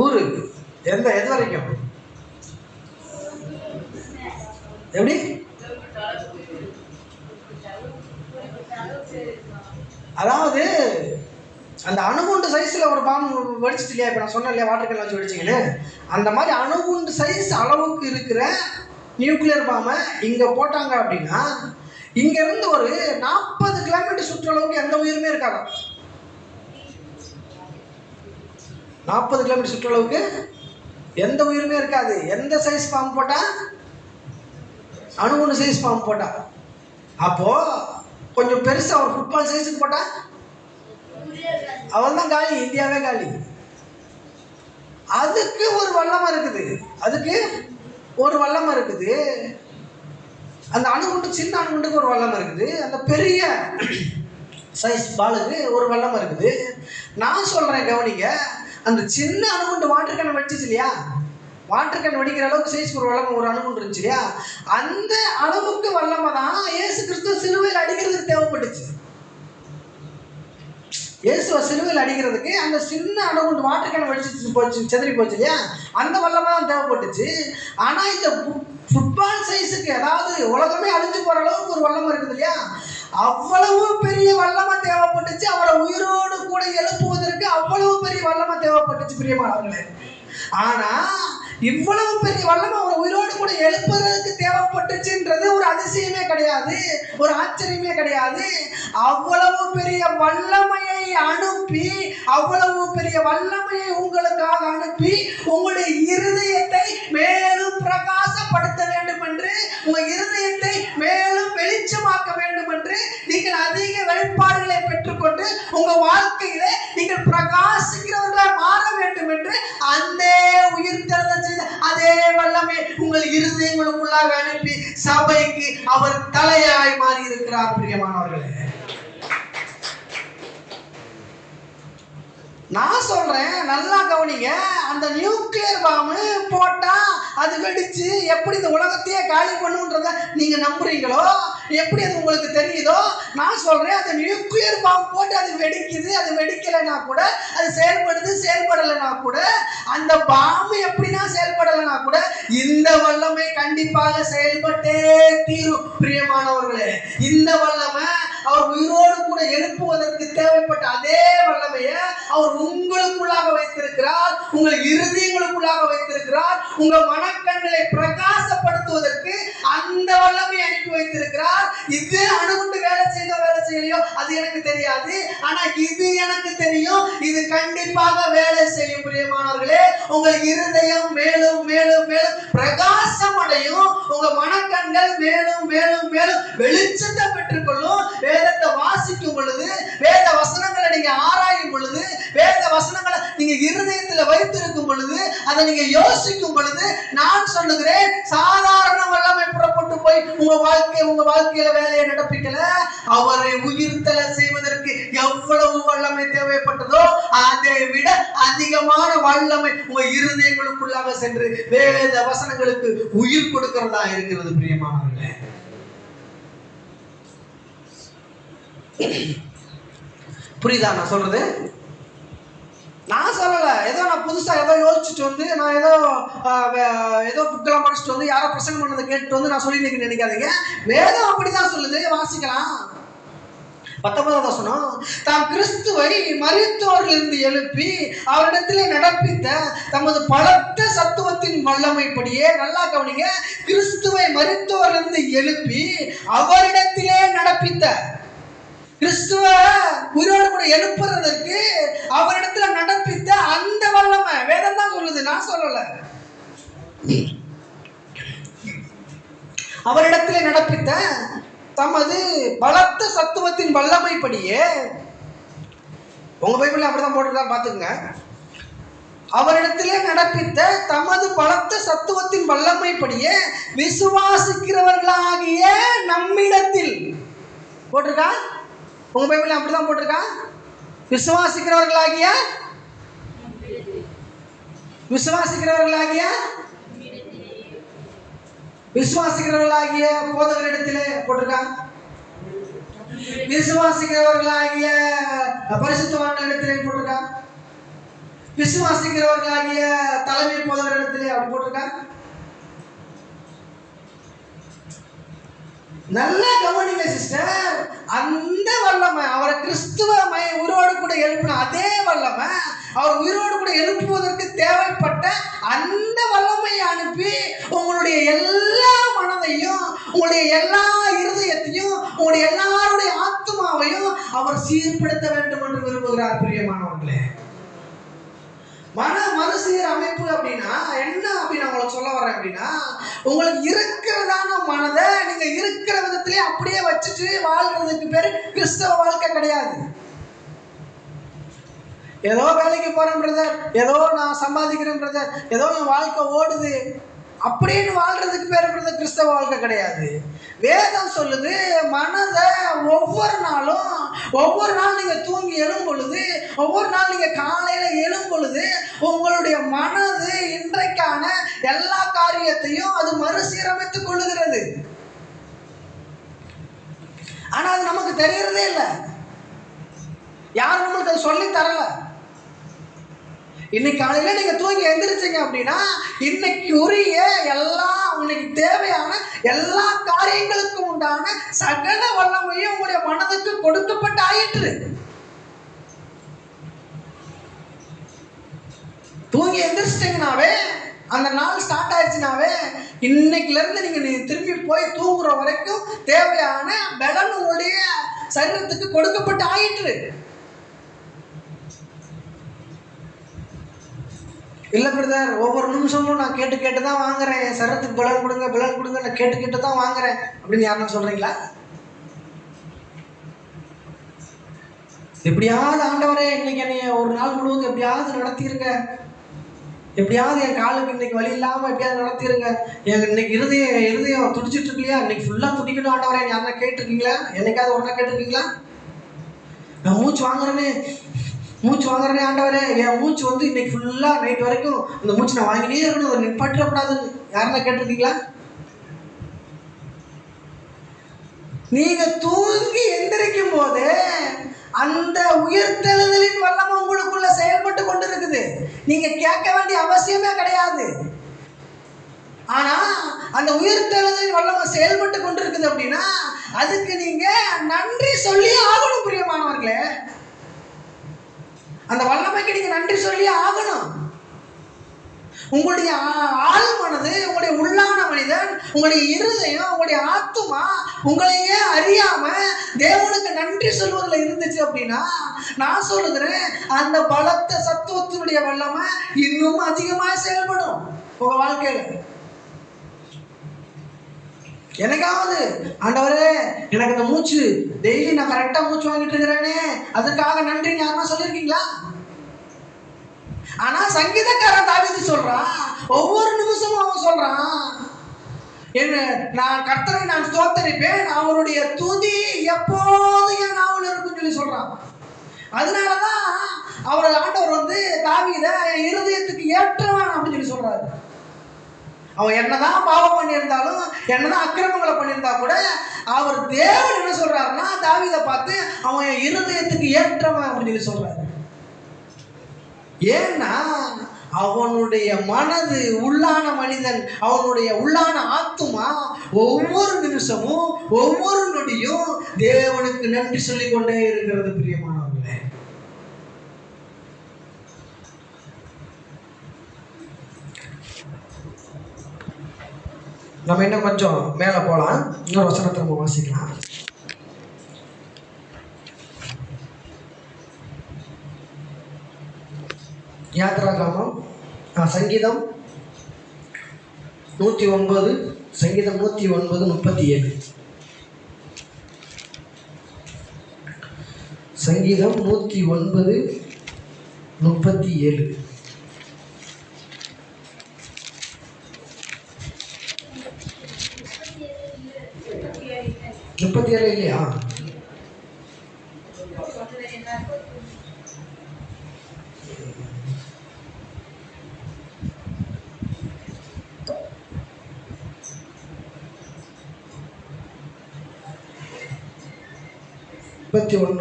ஊரு எது வரைக்கும்? எப்படி? அதாவது அந்த அணுகுண்டு சைஸ்ல ஒரு பாம்பு வெடிச்சிட்டு இல்லையா? இப்ப நான் சொன்னேன் இல்லையா, வாட்டர் கேன் வச்சு வெடிச்சிங்கன்னு. அந்த மாதிரி அணுகுண்டு சைஸ் அளவுக்கு இருக்கிற நியூக்ளியர் பாம்பை இங்க போட்டாங்க அப்படின்னா இங்க இருந்து ஒரு 40 கிலோமீட்டர் சுற்றளவுக்கு எந்த உயிருமே இருக்காது. 40 கிலோமீட்டர் சுற்றளவுக்கு எந்த உயிருமே இருக்காது. எந்த சைஸ் பாம்பு போட்டா? அணுகுண்டு சைஸ் பாம்பு போட்டா. அப்போ கொஞ்சம் பெருசா ஒரு ஃபுட்பால் சைஸுக்கு போட்டா அவள் தான் காலி, இந்தியாவே காலி. அதுக்கு ஒரு வல்லமை இருக்குது, அதுக்கு ஒரு வல்லமை இருக்குது. அந்த அணுகுண்டு, சின்ன அணுகுண்டுக்கு ஒரு வல்லமை இருக்குது, அந்த பெரிய சைஸ் பாலுக்கு ஒரு வல்லமை இருக்குது. நான் சொல்றேன் கவனிங்க, அந்த சின்ன அணுகுண்டு வாட்டர் கேன் வெடிச்சிச்சு இல்லையா, வாட்டர் கேன் வெடிக்கிற அளவுக்கு சைஸ் ஒரு வல்லமை ஒரு அணுகுண்டு இருந்துச்சு இல்லையா, அந்த அளவுக்கு வல்லமை தான் இயேசு கிறிஸ்து சிலுவையில் அடிக்கிறதுக்கு தேவைப்பட்டுச்சு. இயேசுவை சிலுவையில் அடிக்கிறதுக்கு அந்த சின்ன அணுகுண்டு வாட்டர் கேன் வெடிச்சு போச்சு, செதறி போச்சு இல்லையா, அந்த வல்லமை தான் தேவைப்பட்டுச்சு. ஆனா இந்த ஃபுட்பால் சைஸுக்கு, அதாவது உலகமே அழிஞ்சு போற அளவுக்கு ஒரு வல்லமை இருக்குது இல்லையா, அவ்வளவு பெரிய வல்லமை தேவைப்பட்டுச்சு. அவரை உயிரோடு கூட எழுப்புவதற்கு அவ்வளவு பெரிய வல்லமை தேவைப்பட்டுச்சு பிரியமானவர்களே. ஆனா இவ்வளவு பெரிய வல்லமை அவரை உயிரோடு கூட எழுப்புறதுக்கு தேவைப்பட்டுச்சுன்றது ஒரு அதிசயமே கிடையாது, ஒரு ஆச்சரியமே கிடையாது. அவ்வளவு பெரிய வல்லமையை அனுப்பி, அவ்வளவு பெரிய வல்லமையை உங்களுக்காக அனுப்பி உங்களுடைய இருதயத்தை மேலும் பிரகாசப்படுத்த வேண்டும் என்று, உங்க இருதயத்தை மேலும் வெளிச்சமாக்க வேண்டும் என்று, நீங்கள் அதிக வெளிப்பாடுகளை பெற்றுக்கொண்டு உங்க வாழ்க்கையிலே நீங்கள் பிரகாசிக்கிறவர்களாக மாற வேண்டும் என்று அந்த உயிர்த்தெழுதல் செய்த அதே வல்லமை உங்கள் இருதயங்களுக்குள்ளாக அனுப்பி சபைக்கு அவர் தலையாய் மாறி இருக்கிறார். பிரியமானவர்களே, நான் சொல்றேன் நல்லா கவனிங்க. அந்த நியூக்ளியர் பாம்பு போட்டா அது வெடிச்சு எப்படி இந்த உலகத்தையே காலி பண்ணுன்றத நீங்க நம்புறீங்களோ, எப்படி அது உங்களுக்கு தெரியுதோ, நான் சொல்றேன் அந்த நியூக்ளியர் பாம்பு போட்டு அது வெடிக்குது, அது வெடிக்கலைன்னா கூட, அது செயல்படுது செயல்படலைன்னா கூட, அந்த பாம்பு எப்படின்னா செயல்படலைன்னா கூட இந்த வல்லமை கண்டிப்பாக செயல்பட்டே தீரும். பிரியமானவர்களே, இந்த வல்லமை அவர் உயிரோடு கூட எழுப்புவதற்கு தேவைப்பட்ட அதே வல்லமையை அவர் உங்களுக்குள்ளாக வைத்திருக்கிறார், உங்கள் இருதயங்களுக்குள்ளாக வைத்திருக்கிறார். உங்க மனக்கண்களை பிரகாசப்படுத்துவதற்கு அந்த வல்லமை அனுப்பி வைத்திருக்கிறார். இது அணுகுண்டு வேலை செய்யலையோ அது எனக்கு தெரியாது, ஆனா இது எனக்கு தெரியும், இது கண்டிப்பாக வேலை செய்யும். பிரியமானவர்களே, உங்கள் இருதயம் மேலும் மேலும் மேலும் பிரகாசம் அடையும், உங்க மனக்கண்கள் மேலும் மேலும் மேலும் வெளிச்சத்தை பெற்றுக்கொள்ளும். வேதத்தை வாசிக்கும் பொழுது, வேத வசனங்களை நீங்க ஆராயும் பொழுது, வேத வசனங்களை நீங்க இருதயத்தில் வைத்திருக்கும் பொழுது, அதை நீங்க யோசிக்கும் பொழுது, நான் சொல்லுகிறேன், சாதாரண வல்லமை புறப்பட்டு போய் உங்க வாழ்க்கையில வேலையை நடப்பிக்கல. அவரை உயிர்த்தல செய்வதற்கு எவ்வளவு வல்லமை தேவைப்பட்டதோ அதை விட அதிகமான வல்லமை உங்க இருதயங்களுக்குள்ளாக சென்று வேத வசனங்களுக்கு உயிர் கொடுக்கிறதா இருக்கிறது. பிரியமானவர்களே, புரியுதா நான் சொல்றது? நான் சொல்லல, ஏதோ நான் புதுசா ஏதோ யோசிச்சுட்டு வந்து, நான் ஏதோ புக்கெல்லாம் படிச்சுட்டு வந்து யாரோ பிரசங்கம் பண்ணதை கேட்டு வந்து நான் சொல்லி நினைக்காதீங்க. வேதம் அப்படிதான் சொல்லுது, வாசிக்கலாம். 19வது வசனம், தாம் கிறிஸ்துவை மரித்தோரிலிருந்து எழுப்பி அவரிடத்திலே நடப்பித்த தமது பலத்த சத்துவத்தின் வல்லமைப்படியே, நல்லா கவனிங்க, கிறிஸ்துவை மரித்தோரிலிருந்து எழுப்பி அவரிடத்திலே நடப்பித்த, கிறிஸ்துவ உயிரோடு கூட எழுப்புறதற்கு அவரிடத்துல நடப்பித்த அந்த வல்லமை வேதம் தான் சொல்லுது, நான் சொல்லல. அவரிடத்திலே நடப்பித்த தமது பலத்த சத்துவத்தின் வல்லமைப்படியே, உங்க பைபிள்ல அப்படிதான் போட்டுதான் பாத்துங்க. அவரிடத்திலே நடப்பித்த தமது பலத்த சத்துவத்தின் வல்லமைப்படியே விசுவாசிக்கிறவர்களாகிய நம்மிடத்தில் போட்டிருக்கா. உங்க பைபிள்ல அப்படிதான் போட்டிருக்கா. விசுவாசிக்கிறவர்களாகிய போதகரிடத்திலே போட்டிருக்கா. விசுவாசிக்கிறவர்களாகிய பரிசுத்தவான்களிடத்திலே போட்டிருக்கா. விசுவாசிக்கிறவர்களாகிய தலைமை போதகரிடத்திலே அப்படி போட்டிருக்காங்க. நல்லா கவனிங்க சிஸ்டர். அந்த வல்லமை அவரை கிறிஸ்துவ உயிரோடு கூட எழுப்பின அதே வல்லமை அவர் உயிரோடு கூட எழுப்புவதற்கு தேவைப்பட்ட அந்த வல்லமையை அனுப்பி உங்களுடைய எல்லா மனதையும், உங்களுடைய எல்லா இருதயத்தையும், உங்களுடைய எல்லாருடைய ஆத்மாவையும் அவர் சீர்படுத்த வேண்டும் என்று விரும்புகிறார். பிரியமானவர்களே, மறுசீர் அமைப்பு அப்படின்னா என்ன அப்படின்னு உங்களுக்கு சொல்ல வரேன் அப்படின்னா, உங்களுக்கு இருக்கிறதான மனதை நீங்க இருக்கிற விதத்திலே அப்படியே வச்சுட்டு வாழ்றதுக்கு பேரு கிறிஸ்தவ வாழ்க்கை கிடையாது. ஏதோ வேலைக்கு போறேன் பிரதர், ஏதோ நான் சம்பாதிக்கிறேன் பிரதர், ஏதோ என் வாழ்க்கை ஓடுது அப்படின்னு வாழ்றதுக்கு பேர் பிரதர் கிறிஸ்தவ வாழ்க்கை கிடையாது. வேதம் சொல்லுது, மனதை ஒவ்வொரு நாள் நீங்க தூங்கி எழும் பொழுது, ஒவ்வொரு நாள் நீங்க காலையில எழும் பொழுது உங்களுடைய மனது இன்றைக்கான எல்லா காரியத்தையும் அது மறுசீரமைத்துக் கொள்ளுகிறது. ஆனா அது நமக்கு தெரியறதே இல்லை. யாரும் நம்மளுக்கு அதை சொல்லி தரல. இன்னைக்கு காலையில நீங்க தூங்கி எந்திரிச்சிங்க அப்படின்னா இன்னைக்கு உரிய இன்னைக்கு தேவையான எல்லா காரியங்களுக்கும் உண்டான சகல வல்லமையும் உங்களுடைய மனதுக்கு கொடுக்கப்பட்டு ஆயிற்று. தூங்கி எந்திரிச்சிட்டீங்கனாவே அந்த நாள் ஸ்டார்ட் ஆயிடுச்சுனாவே இன்னைக்குல இருந்து நீங்க திரும்பி போய் தூங்குற வரைக்கும் தேவையான பலன் உங்களுடைய சரீரத்துக்கு கொடுக்கப்பட்டு ஆயிற்று. இல்லை பிரதர், ஒவ்வொரு நிமிஷமும் நான் கேட்டு தான் வாங்குறேன், என் சரத்துக்கு பலன் கொடுங்க நான் கேட்டு தான் வாங்குறேன் அப்படின்னு யாருன்னு சொல்றீங்களா? எப்படியாவது ஆண்டவரே இன்னைக்கு என்னைய ஒரு நாள் முழுவதும் எப்படியாவது நடத்திருங்க, எப்படியாவது என் காலுக்கு இன்னைக்கு வழி இல்லாமல் எப்படியாவது நடத்திருங்க, என் இன்னைக்கு இருதயம் துடிச்சிட்டு இருக்கு இல்லையா, இன்னைக்கு ஃபுல்லாக துடிக்கணும் ஆண்டவரே யாருன்னா கேட்டிருக்கீங்களா? என்னைக்காவது ஒன்றா கேட்டிருக்கீங்களா? நான் மூச்சு வாங்குறேனே ஆண்டவரே, என் மூச்சு இன்னைக்கு ஃபுல்லாக நைட் வரைக்கும் அந்த மூச்சு நான் வாங்கினே இருக்கணும், அதை நிப்பாட்டக்கூடாதுன்னு யாருன்னா கேட்டிருக்கீங்களா? நீங்க தூங்கி எந்திரிக்கும் போது அந்த உயிர்த்தெழுதலின் வல்லமை உங்களுக்குள்ள செயல்பட்டு கொண்டு இருக்குது. நீங்க கேட்க வேண்டிய அவசியமே கிடையாது. ஆனா அந்த உயிர்த்தெழுதலின் வல்லமை செயல்பட்டு கொண்டு இருக்குது அப்படின்னா அதுக்கு நீங்க நன்றி சொல்லி ஆகணும். பிரியமானவர்களே, அந்த வல்லமைக்கு நீங்க நன்றி சொல்லி ஆகணும். உங்களுடைய ஆள் மனது, உங்களுடைய உள்ளான மனிதன், உங்களுடைய இருதயம், உங்களுடைய ஆத்துமா உங்களையே அறியாம தேவனுக்கு நன்றி சொல்வதில் இருந்துச்சு அப்படின்னா நான் சொல்லுகிறேன், அந்த பலத்த சத்துவத்தினுடைய வல்லமை இன்னும் அதிகமாக செயல்படும் உங்க வாழ்க்கையில. எனக்காவது ஆண்டவரே எனக்கு இந்த மூச்சு டெய்லி நான் கரெக்டா மூச்சு வாங்கிட்டு இருக்கிறேனே அதுக்காக நன்றி யாருன்னா சொல்லியிருக்கீங்களா? ஆனா சங்கீதக்காரன் தாவீது சொல்றான், ஒவ்வொரு நிமிஷமும் அவன் சொல்றான், என்ன நான் கர்த்தரை நான் ஸ்தோத்தரிப்பேன், அவருடைய துதி எப்போதும் என் நாவில் இருக்குன்னு சொல்லி சொல்றான். அதனாலதான் அவர் ஆண்டவர் தாவீதை இருதயத்துக்கு ஏற்றவன் அப்படின்னு சொல்லி சொல்றாரு. அவன் என்னதான் பாவம் பண்ணியிருந்தாலும், என்னதான் அக்கிரமங்களை பண்ணியிருந்தா கூட அவர் தேவன் என்ன சொல்றாருன்னா தாவீதை பார்த்து அவன் இருதயத்துக்கு ஏற்றவன் அப்படின்னு சொல்லி சொல்றாரு. ஏன்னா அவனுடைய மனது, உள்ளான மனிதன், அவனுடைய உள்ளான ஆத்துமா ஒவ்வொரு நிமிஷமும் ஒவ்வொரு நொடியும் தேவனுக்கு நன்றி சொல்லிக் கொண்டே இருக்கிறது. பிரியமானவர்களே, நம்ம இன்னும் கொஞ்சம் மேலே போகலாம். இன்னொரு வசனத்தை நம்ம வாசிக்கலாம். யாத்ராகமம் சங்கீதம் 109, சங்கீதம் 109:37. சங்கீதம் 109:37. 37 இல்லையா?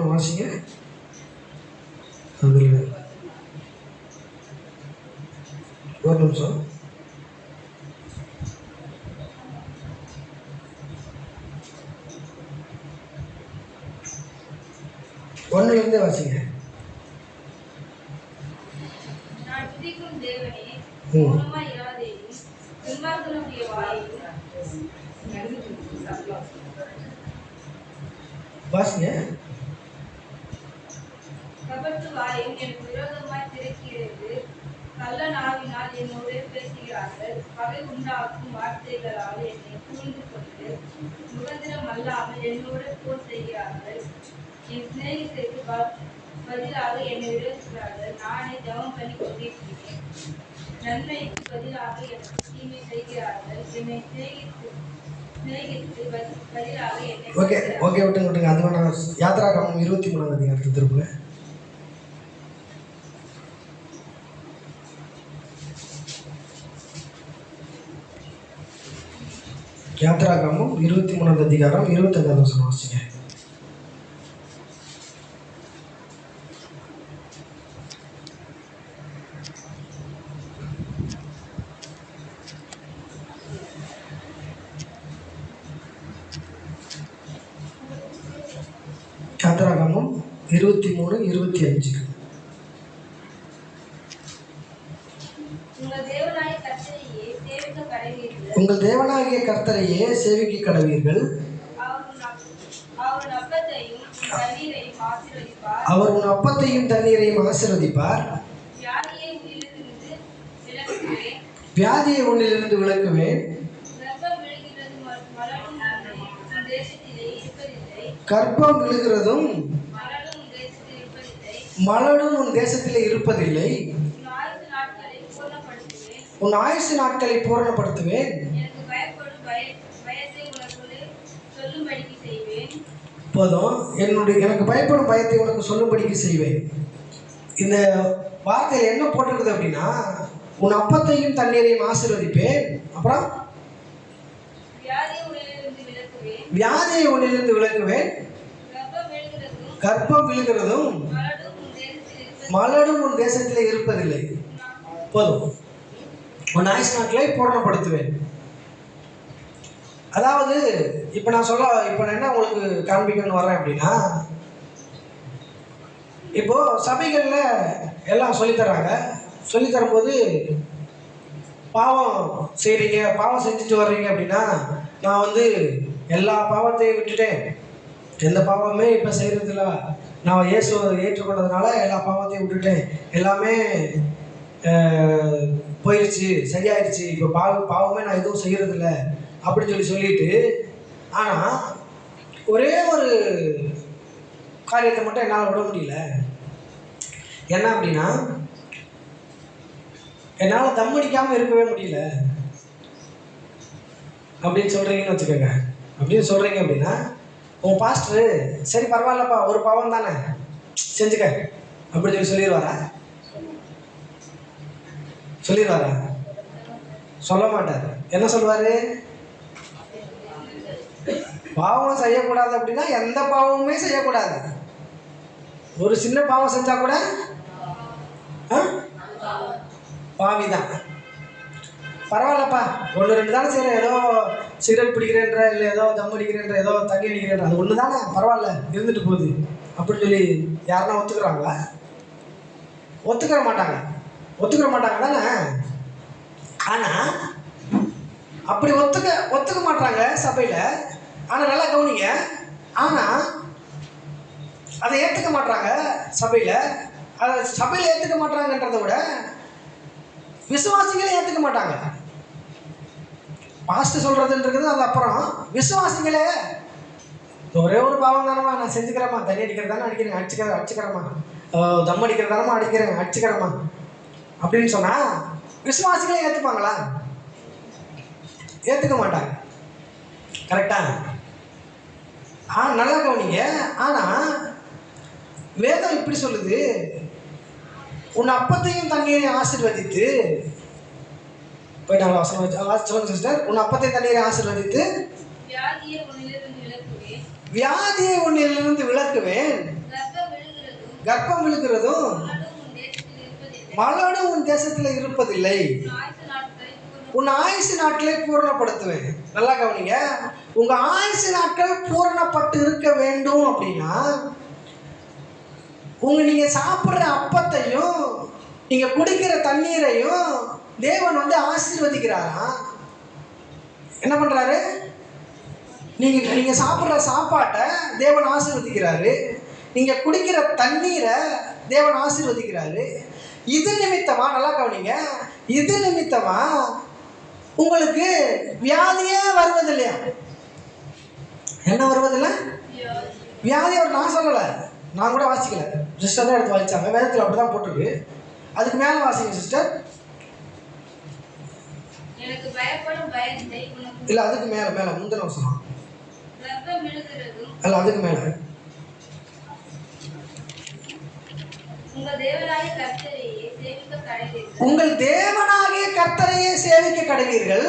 வாசிங்க. நிமிஷம். ஒன்னுலேருந்தே வாசிங்க. வாசிங்க. கபட்டு வாயும் எனக்கு விரோதமாய் திறக்கிறது, நல்ல நாவினால் என்னோடு பேசுகிறார்கள், பகை உண்டாக்கும் வார்த்தைகளால் என்னை புரிந்து கொண்டு முகந்திரம் அல்லாமல் என்னோடு போர் செய்கிறார்கள். என் சிநேகிதருக்கு பதிலாக என்னை விரோதிக்கிறார்கள். நானே ஜெபம் பண்ணி கொண்டிருக்கிறேன், நன்மைக்கு பதிலாக எனக்கு தீமை செய்கிறார்கள். என்னை சிநேகித்து பதிலாக என்னை விட்டுங்க. அது வேணா. யாத்ராகமம் 23ஆம் அதிகாரத்தை திருப்புங்க. யாத்ராகமம் 23ஆம் அதிகாரம் 25ஆம் வசனம் வாசிங்க. யாத்ராகமம் 23:25. உங்கள் தேவனாகிய கர்த்தரையே சேவிக்க கடவீர்கள். அவர் உன் அப்பத்தையும் தண்ணீரையும் ஆசீர்வதிப்பார். வியாதியை உன்னிலிருந்து விலக்குவேன். கர்ப்பம் விழுகிறதும் மலடும் உன் தேசத்திலே இருப்பதில்லை. உன் ஆயுசு நாட்களை பூரணப்படுத்துவேன். போதும். எனக்கு பயப்படும் பயத்தை உனக்கு சொல்லும்படிக்கு செய்வேன். இந்த வார்த்தையில் என்ன போட்டிருக்குது அப்படின்னா, உன் அப்பத்தையும் தண்ணீரையும் ஆசீர்வதிப்பேன். அப்புறம் வியாதியை உன்னிலிருந்து விலக்குவேன். கர்ப்பம் விழுகிறதும் மலடும் உன் தேசத்திலே இருப்பதில்லை. போதும். உன் ஆயுசு நாட்களை பூரணப்படுத்துவேன். அதாவது இப்போ நான் என்ன உங்களுக்கு காண்பிக்கணும்னு வரேன் அப்படின்னா, இப்போ சபைகளில் எல்லாம் சொல்லித்தராங்க. சொல்லித்தரும்போது பாவம் செய்கிறீங்க, பாவம் செஞ்சுட்டு வர்றீங்க அப்படின்னா, நான் எல்லா பாவத்தையும் விட்டுட்டேன், எந்த பாவமே இப்போ செய்கிறதில்ல, நான் இயேசுவை ஏற்றுக்கொண்டதுனால எல்லா பாவத்தையும் விட்டுட்டேன், எல்லாமே போயிடுச்சு, சரியாயிடுச்சு, இப்போ பாவமே நான் எதுவும் செய்கிறதில்ல அப்படின்னு சொல்லிட்டு, ஆனால் ஒரே ஒரு காரியத்தை மட்டும் என்னால் விட முடியல. என்ன அப்படின்னா, என்னால் தம் அடிக்காமல் இருக்கவே முடியல அப்படின்னு சொல்கிறீங்கன்னு வச்சுக்கோங்க. அப்படின்னு சொல்கிறீங்க அப்படின்னா, உங்கள் பாஸ்டரு சரி பரவாயில்லப்பா, ஒரு பாவம் தானே செஞ்சுக்க அப்படின்னு சொல்லிடுவாரா? சொல்ல மாட்டார். என்ன சொல்லுவார்? பாவம் செய்யக்கூடாது அப்படின்னா எந்த பாவமுமே செய்யக்கூடாது. ஒரு சின்ன பாவம் செஞ்சால் கூட பாவிதான். பரவாயில்லப்பா, 1-2 தானே செய்கிறேன், ஏதோ சிகரெட் பிடிக்கிறேன்ற, இல்லை ஏதோ தம் அடிக்கிறேன்ற, ஏதோ தண்ணி அடிக்கிறேன்ற, அது ஒன்று தானே, பரவாயில்ல இருந்துட்டு போகுது அப்படின்னு சொல்லி யாருன்னா ஒத்துக்கிறாங்களா? ஒத்துக்கிற மாட்டாங்க தானே. ஆனால் அப்படி ஒத்துக்க மாட்டாங்க சபையில். ஆனால் நல்லா கவனிங்க, ஆனால் அதை ஏற்றுக்க மாட்டாங்க சபையில். அதை சபையில் ஏற்றுக்க மாட்டாங்கன்றதை விட விசுவாசிகளே ஏற்றுக்க மாட்டாங்க. பாஸ்ட் சொல்கிறதுன்றது அது அப்புறம், விசுவாசிகளே ஒரே ஒரு பாவம் தானம்மா, நான் செஞ்சுக்கிறேம்மா, தண்ணி அடிக்கிறதானே அடிக்கிறேன், அடிச்சுக்கிறேம்மா, தம் அடிக்கிறதானம்மா அடிக்கிறேன், அடிச்சுக்கிறேம்மா அப்படின்னு சொன்னால் விசுவாசிகளே ஏற்றுப்பாங்களா? ஏற்றுக்க மாட்டாங்க. கரெக்டா? நல்லா கவனிங்க. ஆனால் வேதம் இப்படி சொல்லுது, உன் அப்பத்தையும் தண்ணீரையும் ஆசீர்வதித்து, போயிட்டாங்களா வசனம்? சொல்லுங்க சிஸ்டர். உன் அப்பத்தையும் தண்ணீரையும் ஆசீர்வதித்து வியாதியை உன்னிலிருந்து விலக்குவேன். கர்ப்பம் விழுகிறதும் மலடு உன் தேசத்துல இருப்பதில்லை, உன் ஆயுசு நாட்களை பூரணப்படுத்துவேன். நல்லா கவனிங்க, உங்க ஆயுசு நாட்கள் பூரணப்பட்டு இருக்க வேண்டும் அப்படின்னா நீங்க சாப்பிட்ற அப்பத்தையும் நீங்க குடிக்கிற தண்ணீரையும் தேவன் ஆசீர்வதிக்கிறாரா? என்ன பண்றாரு? நீங்க சாப்பிட்ற சாப்பாட்டை தேவன் ஆசீர்வதிக்கிறாரு, நீங்க குடிக்கிற தண்ணீரை தேவன் ஆசீர்வதிக்கிறாரு. இது நிமித்தமா, நல்லா கவனிங்க, இது நிமித்தமா உங்களுக்கு வியாதியே வருவதில்லையா? என்ன வருவதில்லை? வியாதி நான் சொல்லலை, நான் கூட வாசிக்கல, சிஸ்டர் தான் எடுத்து வாசிச்சாங்க. வேதத்தில் அப்படிதான் போட்டிருக்கு. அதுக்கு மேல வாசிங்க சிஸ்டர். இல்ல அதுக்கு மேல மேல முந்தின வசனம் அல்ல, அதுக்கு மேல உங்கள் தேவனாகிய கர்த்தரையே சேவிக்க கடவீர்கள்.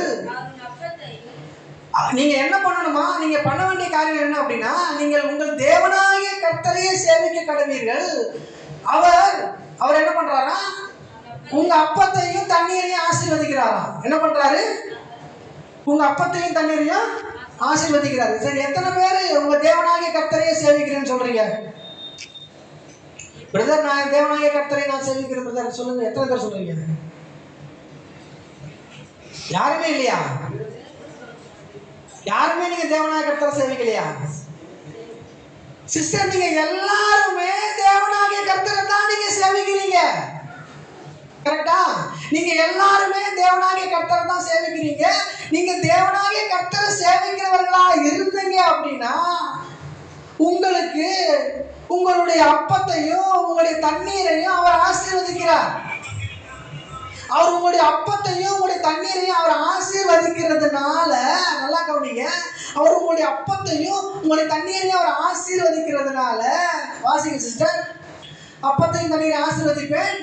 நீங்க என்ன பண்ணணுமா? நீங்க பண்ண வேண்டிய காரியம் என்ன அப்படின்னா, நீங்கள் உங்கள் தேவனாகிய கர்த்தரையே சேவிக்க கடவீர்கள். அவர் என்ன பண்றாரா? உங்க அப்பத்தையும் தண்ணீரையும் ஆசீர்வதிக்கிறாராம். என்ன பண்றாரு? உங்க அப்பத்தையும் தண்ணீரையும் ஆசீர்வதிக்கிறாரு. சரி, எத்தனை பேர் உங்க தேவனாகிய கர்த்தரையே சேவிக்கிறேன்னு சொல்றீங்க? பிரதர், நான் தேவனாகிய கர்த்தரை நான் சேவிக்கிறேன் பிரதர் சொல்லுங்க. எத்தனை பேர் சொல்றீங்க? யாருமே இல்லையா? யாருமே நீங்க தேவனாகிய கர்த்தரை சேவிக்கலையா? சிஸ்டர், நீங்க எல்லாருமே தேவனாகிய கர்த்தரை தான் நீங்க சேவிக்கிறீங்க. கரெக்டா? நீங்க எல்லாருமே தேவனாகிய கர்த்தரை தான் சேவிக்கிறீங்க. நீங்க தேவனாகிய கர்த்தரை சேவிக்கிறவர்களா இருந்தீங்க அப்படின்னா உங்களுக்கு உங்களுடைய அப்பத்தையும் உங்களுடைய தண்ணீரையும் அவர் ஆசீர்வதிக்கிறார். அவர் உங்களுடைய அப்பத்தையும் உங்களுடைய தண்ணீரையும் அவர் ஆசீர்வதிக்கிறதுனால, நல்லா கவனிங்க, அவர் உங்களுடைய அப்பத்தையும் உங்களுடைய தண்ணீரையும் அவர் ஆசீர்வதிக்கிறதுனால, வாசிங்க சிஸ்டர், அப்பத்தையும் தண்ணீரை ஆசீர்வதிப்பேன்,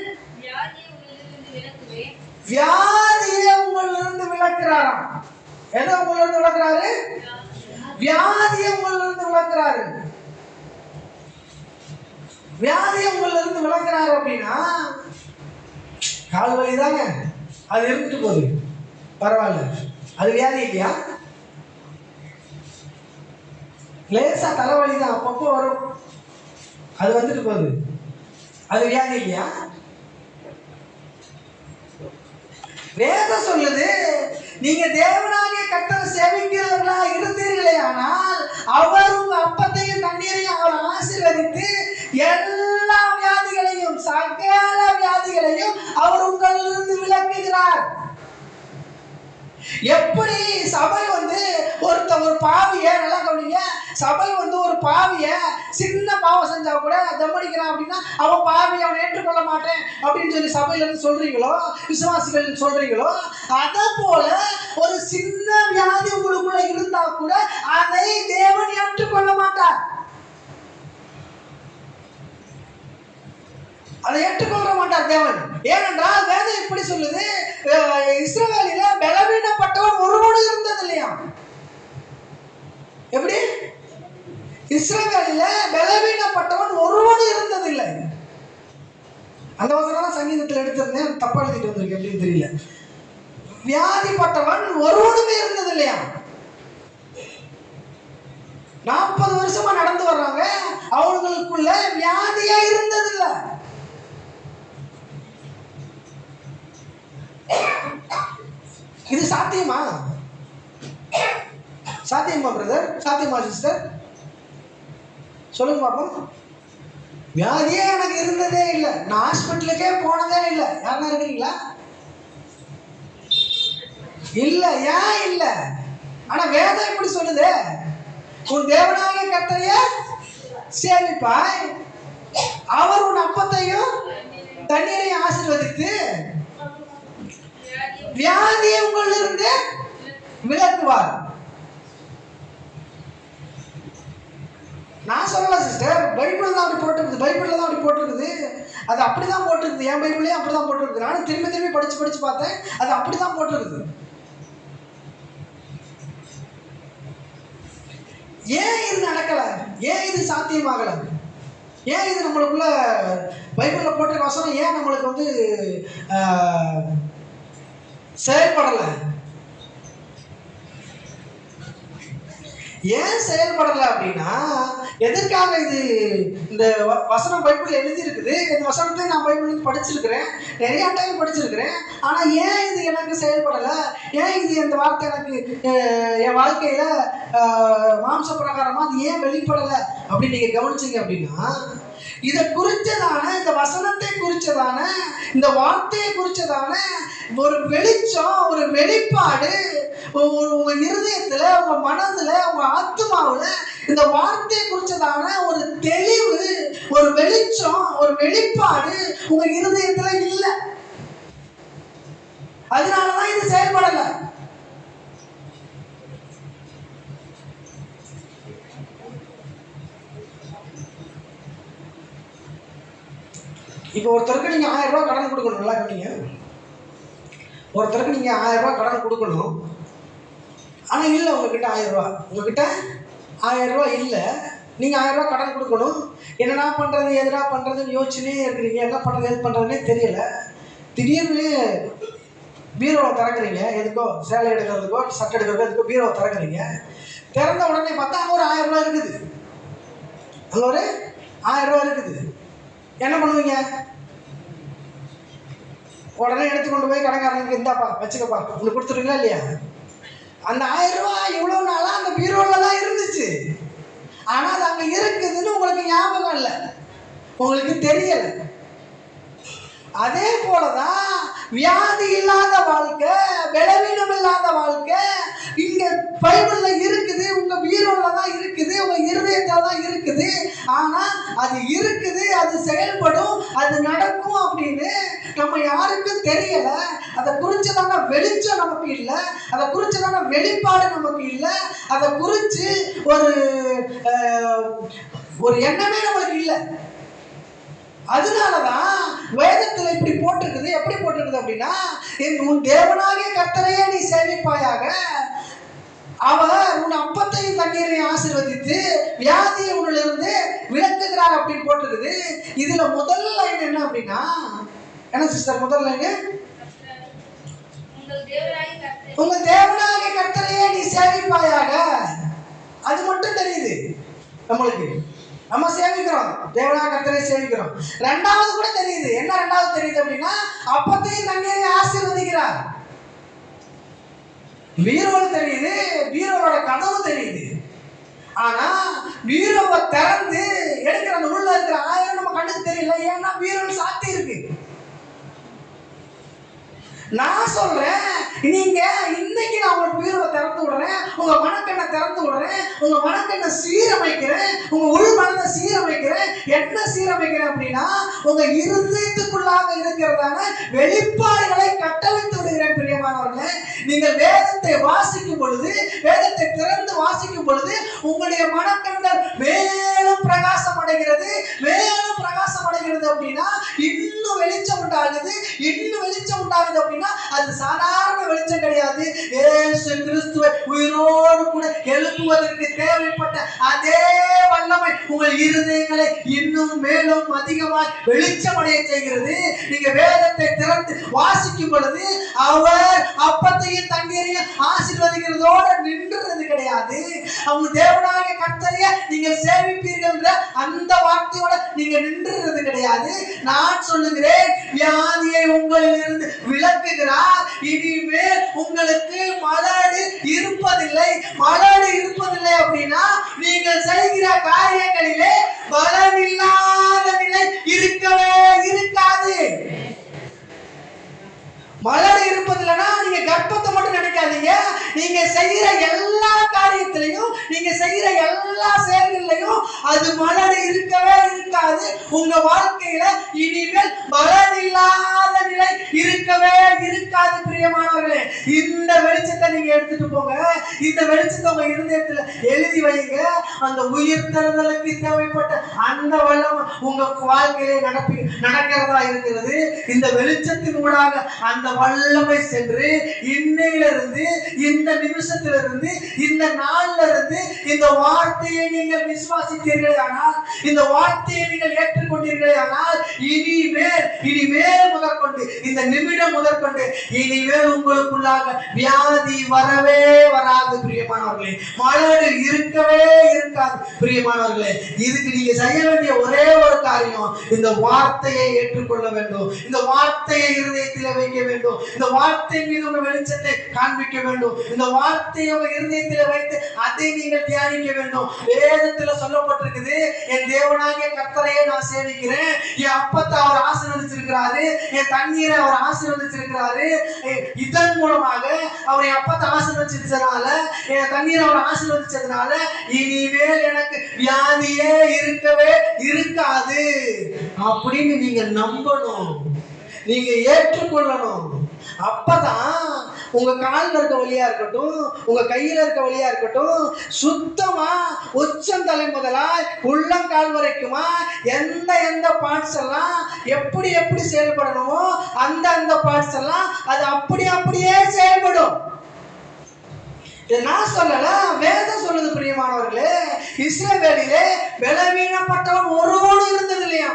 வியாதியை உங்களிலிருந்து விலக்குறாராம். எதை உங்களிலிருந்து விலக்குறாரு? வியாதியை உங்களிலிருந்து விலக்குறாரு. வியாதியை உங்களிலிருந்து விலக்குறாரு அப்படின்னா கால் வலி தாங்க, அது இருந்துட்டு போகுது, பரவாயில்ல, அது வியாதி இல்லையா? லேசா தலைவலி தான், அப்பப்போ வரும், அது வந்துட்டு போகுது, அது வியாதி இல்லையா? வேதம் சொல்லுது, நீங்க தேவனாகிய கர்த்தரை சேவிக்கிறவர்களா இருந்தீர்களே ஆனால் அவர் உங்க அப்பத்தையும் தண்ணீரையும் அவர் ஆசீர்வதித்து எல்லா வியாதிகளையும் சகல வியாதிகளையும் அவர் உங்களிலிருந்து விலக்குகிறார். எப்படி சபை ஒரு பாவிய, நல்லா கவனிங்க, சபை ஒரு பாவிய சின்ன பாவம் செஞ்சா கூட தம்மடிக்கிறான் அப்படின்னா அவன் பாவி, அவன் ஏற்றுக்கொள்ள மாட்டேன் அப்படின்னு சொல்லி சபையில இருந்து சொல்றீங்களோ, விசுவாசிகள் சொல்றீங்களோ, அத போல ஒரு சின்ன வியாதி உங்களுக்குள்ள இருந்தா கூட அதை தேவன் ஏற்றுக்கொள்ள மாட்டார். அதை ஏற்றுக்கொள்ள மாட்டார் தேவன். ஏனென்றால் வேதம் எப்படி சொல்லுது? இஸ்ரவேலில பலவீனப்பட்டவன் ஒருவனும் இருந்தது இல்லையா? எப்படி? இஸ்ரவேலில பலவீனப்பட்டவன் ஒருவனும் இருந்ததில்லை. அந்த வசனம் சங்கீதத்தில் எடுத்திருந்தேன், தப்பா எழுதிட்டு வந்திருக்கு, எப்படின்னு தெரியல. வியாதிப்பட்டவன் ஒருவனுமே இருந்தது இல்லையா? 40 வருஷமா நடந்து வர்றாங்க, அவங்களுக்குள்ள வியாதியா இருந்ததில்லை. இது சாத்தியமா? சாத்தியமா பிரதர்? சாத்தியமா சிஸ்டர்? சொல்லுங்க பாப்போம். வியாதியே எனக்கு இருந்ததே இல்லை, நான் ஹாஸ்பிட்டலுக்கே போனதே இல்லை. யாருன்னா இருக்கிறீங்களா? இல்ல. ஏன் இல்ல? ஆனா வேதம் எப்படி சொல்லுது? உன் தேவனாகிய கர்த்தரையே சேவிப்பாய், அவர் உன் அப்பத்தையும் தண்ணீரையும் ஆசீர்வதித்து வியாதியை உங்களிலிருந்து விலக்குவார். நான் சொல்லல சிஸ்டர், பைபிள் தான் அப்படி போட்டிருக்குது, பைபிள்ல தான் அப்படி போட்டிருக்குது, அது அப்படிதான் போட்டிருக்குது. என் பைபிள்லயும் அப்படிதான் போட்டிருக்குது. நானும் திரும்பி திரும்பி படிச்சு பார்த்தேன், அது அப்படிதான் போட்டிருக்குது. ஏன் இது நடக்கல? ஏன் இது சாத்தியமாகல? ஏன் இது நம்மளுக்குள்ள பைபிளில் போட்டிருக்க வசனம் ஏன் நம்மளுக்கு வந்து செயல்படலை? ஏன் செயல்படலை அப்படின்னா, எதற்காக இது இந்த வசனம் பைபிள் எழுதி இருக்குது. இந்த வசனத்தை நான் பைபிள் படிச்சிருக்கிறேன், நிறைய டைம் படிச்சிருக்கிறேன். ஆனால் ஏன் இது எனக்கு செயல்படலை? ஏன் இது இந்த வார்த்தை எனக்கு என் வாழ்க்கையில் மாம்ச பிரகாரமாக அது ஏன் வெளிப்படலை அப்படின்னு நீங்கள் கவனிச்சிங்க அப்படின்னா, இதை குறித்ததான, இந்த வசனத்தை குறித்ததான, இந்த வார்த்தையை குறித்ததான ஒரு வெளிச்சம், ஒரு வெளிப்பாடு உங்க இருதயத்துல, உங்க மனதுல, உங்க ஆத்மாவுல இந்த வார்த்தையை குறித்ததான ஒரு தெளிவு, ஒரு வெளிச்சம், ஒரு வெளிப்பாடு உங்க இருதயத்துல இல்லை. அதனாலதான் இது செயல்படலை. இப்போ ஒருத்தருக்கு நீங்க 1000 ரூபாய் கடன் கொடுக்கணும். நல்லா கேட்டீங்க. ஒருத்தருக்கு நீங்க 1000 ரூபாய் கடன் கொடுக்கணும். ஆனா இல்லை உங்ககிட்ட 1000 ரூபாய், உங்ககிட்ட 1000 ரூபாய் இல்லை. நீங்க 1000 ரூபாய் கடன் கொடுக்கணும். என்னடா பண்றது, எதுடா பண்றதுன்னு யோசிச்சுனே இருக்கிறீங்க. என்ன பண்றது, எது பண்றதுன்னே தெரியல. திடீர்னு பீரோவை திறக்கிறீங்க. எதுக்கோ சேலை எடுக்கிறதுக்கோ சட்டை எடுக்கிறதுக்கோ எதுக்கோ பீரோவை திறக்கிறீங்க. திறந்த உடனே பார்த்தா அங்கே ஒரு 1000 ரூபாய் இருக்குது. அங்கே ஒரு 1000 ரூபாய் இருக்குது. என்ன பண்ணுவீங்க? உடனே எடுத்து கொண்டு போய் கடைக்காரனுக்கு, இந்தாப்பா வச்சுக்கப்பா, உங்களுக்கு கொடுத்துருவீங்களா இல்லையா? அந்த 1000 ரூபாய் இவ்வளோ நாளாக அந்த பீரோவில் தான் இருந்துச்சு. ஆனால் அது அங்கே இருக்குதுன்னு உங்களுக்கு ஞாபகம் இல்லை, உங்களுக்கு தெரியலை. அதே போலதான் வியாதி இல்லாத வாழ்க்கை, பலவீனம் இல்லாத வாழ்க்கை இங்க பைபிள்ல இருக்குது. உங்க பீரோல தான் இருக்குது, உங்க இருதயத்துல தான் இருக்குது. ஆனா அது இருக்குது, அது செயல்படும், அது நடக்கும் அப்படின்னு நம்ம யாருக்கும் தெரியல. அதை குறிச்சதான வெளிச்சம் நமக்கு இல்லை, அதை குறிச்சதான வெளிப்பாடு நமக்கு இல்லை, அதை குறிச்சு ஒரு எண்ணமே நம்மளுக்கு இல்லை. அதனாலதான் வேதத்துல இப்படி போட்டிருக்குது. எப்படி போட்டிருக்குது அப்படின்னா, உன் தேவனாகிய கர்த்தரையே நீ சேவிப்பாயாக, அவர் உன் அப்பத்தையும் தண்ணீரையும் ஆசீர்வதித்து வியாதியை உன்னிலிருந்து விலக்குகிறார் அப்படின்னு போட்டிருக்குது. இதுல முதல் லைன் என்ன அப்படின்னா, என்ன சிஸ்டர் முதல் லைன்? உங்கள் தேவனாகிய கர்த்தரையே நீ சேவிப்பாயாக. அது மட்டும் தெரியுது நம்மளுக்கு. நம்ம சேவிக்கிறோம், தேவனாகிய கர்த்தரை சேவிக்கிறோம். ரெண்டாவது கூட தெரியுது. என்ன ரெண்டாவது தெரியுது அப்படின்னா, அப்பத்தையும் தண்ணீரையும் ஆசீர்வதிக்கிறார். பீரோல் தெரியுது, பீரோவோட கதவு தெரியுது. ஆனா பீரோவை திறந்து எடுக்கிற அந்த உள்ள இருக்கிற 1000 நம்ம கண்ணுக்கு தெரியல. ஏன்னா பீரோல் சாத்தி இருக்கு. நான் சொல்றேன், நீங்க இன்னைக்கு நான் உங்க பீரோவை திறந்து விடுறேன், உங்க மனக்கண்ணை திறந்து விடுறேன், உங்க மனக்கண்ணை சீரமைக்கிறேன், உங்க உள் மனதை சீரமைக்கிறேன். என்ன சீரமைக்கிறேன் அப்படின்னா, உங்க இருதயத்துக்குள்ளாக இருக்கிறதான வெளிப்பாடுகளை கட்டவிழ்த்து விடுகிறேன். பிரியமானவர்களே, நீங்கள் வேதத்தை வாசிக்கும் பொழுது, வேதத்தை திறந்து வாசிக்கும் பொழுது உங்களுடைய மனக்கண்கள் மேலும் பிரகாசம் அடைகிறது. மேலும் பிரகாசம் அடைகிறது அப்படின்னா இன்னும் வெளிச்சம் உண்டாகுது. இன்னும் வெளிச்சம் உண்டாகுது அப்படின்னா அது சாதாரண வெளிச்சம் கிடையாது. இயேசு கிறிஸ்துவை உயிரோடு கூட எழுப்புவதற்கு தேவைப்பட்ட அதே வல்லமை உங்கள் இருதயங்களை இன்னும் மேலும் அதிகமாக வெளிச்சம் அடைய செய்கிறது. நீங்க வேதத்தை திறந்து வாசிக்கும் பொழுது அவர் அப்பத்தையும் தண்ணீரையும் ஆசீர்வதிக்கிறதோடு நின்றுறது கிடையாது. அவங்க தேவனாகிய கர்த்தரையே நீங்கள் சேவிப்பீர்கள் அந்த வார்த்தையோட நீங்க நின்றுறது கிடையாது. நான் சொல்லுகிறேன், வியாதியை உங்களில் இருந்து விலக்குகிறார். இனிமேல் உங்களுக்கு மலடு இருப்பதில்லை. மலடு இருப்பதில்லை அப்படின்னா நீங்கள் செய்கிற காரியங்களிலே பலனில்லாத நிலை இருக்கவே இருக்காது. மலடு இருப்பதில்லைன்னா நீங்க கர்ப்பத்தை மட்டும் நினைக்காதீங்க. நீங்க செய்யற எல்லா காரியத்திலையும், நீங்க செய்யற எல்லா செயல்களிலையும் அது மலடு இருக்கவே இருக்காது. உங்க வாழ்க்கையில இனிமேல் பலன் இல்லாத நிலை இருக்கவே இருக்காது. பிரியமானவர்களே, இந்த வெளிச்சத்தை நீங்க எடுத்துட்டு போங்க. இந்த வெளிச்சத்தை உங்க இருதயத்துல எழுதி வைங்க. அந்த உயிர் தருதலுக்கு தேவைப்பட்ட அந்த வல்லம் உங்க வாழ்க்கையிலே நடக்கிறதா இருக்கிறது. இந்த வெளிச்சத்தின் ஊடாக அந்த வல்லமை சென்று இன்னையிலிருந்து, இந்த நிமிஷத்திலிருந்து, இந்த நாள்ல இருந்து இந்த வார்த்தையை நீங்கள் விசுவாசித்தீர்களே ஆனால், இந்த வார்த்தையை நீங்கள் ஏற்றுக்கொண்டீர்களே ஆனால், இனிமேல் முதற்கொண்டு, இந்த நிமிடம் முதற்கொண்டு இனிமேல் உங்களுக்குள்ளாக வியாதி வரவே வராது பிரியமானவர்களே. மலடு இருக்கவே இருக்காது பிரியமானவர்களே. இதுக்கு நீங்க செய்ய வேண்டிய ஒரே ஒரு காரியம், இந்த வார்த்தையை ஏற்றுக்கொள்ள வேண்டும், இந்த வார்த்தையை இருதயத்தில் வைக்க வேண்டும், இந்த வார்த்தை மீது உங்க வெளிச்சத்தை காண்பிக்க வேண்டும், இந்த வார்த்தையை உங்க இருதயத்தில் வைத்து அதை நீங்கள் தியானிக்க வேண்டும். வேதத்தில் சொல்லப்பட்டிருக்குது, என் தேவனாகிய கர்த்தரையே நான் சேவிக்கிறேன், என் அப்பத்தை அவர் ஆசீர்வதிச்சிருக்கிறாரு, என் தண்ணீரை அவர் ஆசீர்வதிச்சிருக்கிறாரு, இதன் மூலமாக அவர் என் அப்பத்தை ஆசீர்வதிச்சதுனால, என் தண்ணீரை அவர் ஆசீர்வதிச்சதுனால இனிமேல் எனக்கு வியாதியே இருக்கவே இருக்காது அப்படின்னு நீங்க நம்பணும், நீங்க ஏற்றுக்கொள்ளணும். அப்பதான் உங்க காலில் இருக்க வழியா இருக்கட்டும், உங்க கையில இருக்க வழியா இருக்கட்டும், சுத்தமா உச்சம் தலை முதலாய் உள்ளங்கால் வரைக்குமா எந்த பார்ட்ஸ் எல்லாம் எப்படி செயல்படணுமோ அந்த பார்ட்ஸ் எல்லாம் அது அப்படியே செயல்படும். நான் சொல்லல, வேதம் சொல்லுது பிரியமானவர்களே. இஸ்ரவேலிலே பலவீனப்பட்டவன் ஒருவனும் இருந்தது இல்லையா?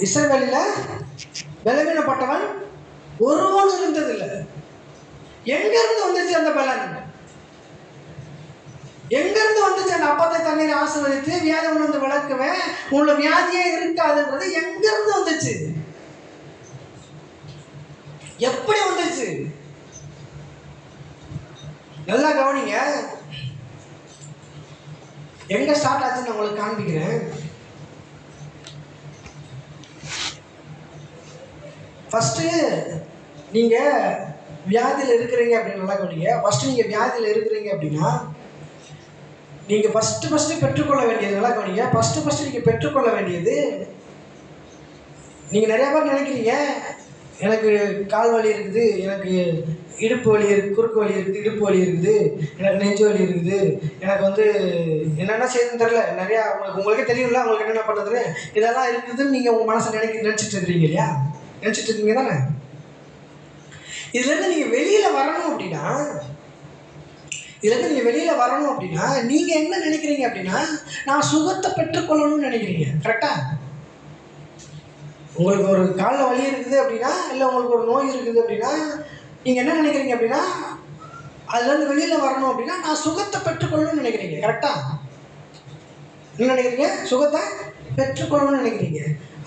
இஸ்ரவேலில பலவீனப்பட்டவன் ஒருவனும் இருந்ததில்லை. எங்க இருந்து வந்துச்சு அந்த பலன்? எங்கிருந்து வந்துச்சு? அந்த அப்பத்தை தண்ணீர் ஆசீர்வதித்து வியாதி உணர்ந்து விளக்குவேன், உள்ள வியாதியே இருக்காதுன்றது எங்கிருந்து வந்துச்சு? எப்படி வந்துச்சு? நல்லா கவனிங்க. எங்க ஸ்டார்ட் ஆச்சுன்னு நான் உங்களுக்கு காண்பிக்கிறேன். ஃபர்ஸ்ட் நீங்க வியாதியில் இருக்கிறீங்க அப்படின்னு நல்லா கவனிங்க. ஃபர்ஸ்ட் நீங்க வியாதியில் இருக்கிறீங்க அப்படின்னா நீங்க ஃபர்ஸ்ட் பெற்றுக்கொள்ள வேண்டியது, நல்லா கவனிங்க, ஃபர்ஸ்ட் நீங்க பெற்றுக்கொள்ள வேண்டியது, நீங்க நிறைய பேர் நினைக்கிறீங்க எனக்கு கால் வலி இருக்குது, எனக்கு இடுப்பு வலி இருக்குது, குறுக்கு வலி இருக்குது, இடுப்பு வலி இருக்குது, எனக்கு நெஞ்சு வலி இருக்குது, எனக்கு என்னென்ன செய்யுதுன்னு தெரியல, நிறையா உங்களுக்கே தெரியும்ல உங்களுக்கு என்னென்ன பண்ணுறது, இதெல்லாம் இருக்குதுன்னு நீங்கள் உங்கள் மனசை நினச்சிட்டு இருக்கிறீங்க இல்லையா? நினச்சிட்டு இருக்கீங்க தானே? இதுலேருந்து நீங்கள் வெளியில் வரணும் அப்படின்னா, நீங்கள் என்ன நினைக்கிறீங்க அப்படின்னா, நான் சுகத்தை பெற்றுக்கொள்ளணும்னு நினைக்கிறீங்க. கரெக்டாக? உங்களுக்கு ஒரு காலில் வலி இருக்குது அப்படின்னா, இல்லை உங்களுக்கு ஒரு நோய் இருக்குது அப்படின்னா, நீங்கள் என்ன நினைக்கிறீங்க அப்படின்னா, அதுலேருந்து வெளியில் வரணும் அப்படின்னா நான் சுகத்தை பெற்றுக்கொள்ளணும்னு நினைக்கிறீங்க. கரெக்டாக? என்ன நினைக்கிறீங்க? சுகத்தை பெற்றுக்கொள்ளணும்னு நினைக்கிறீங்க.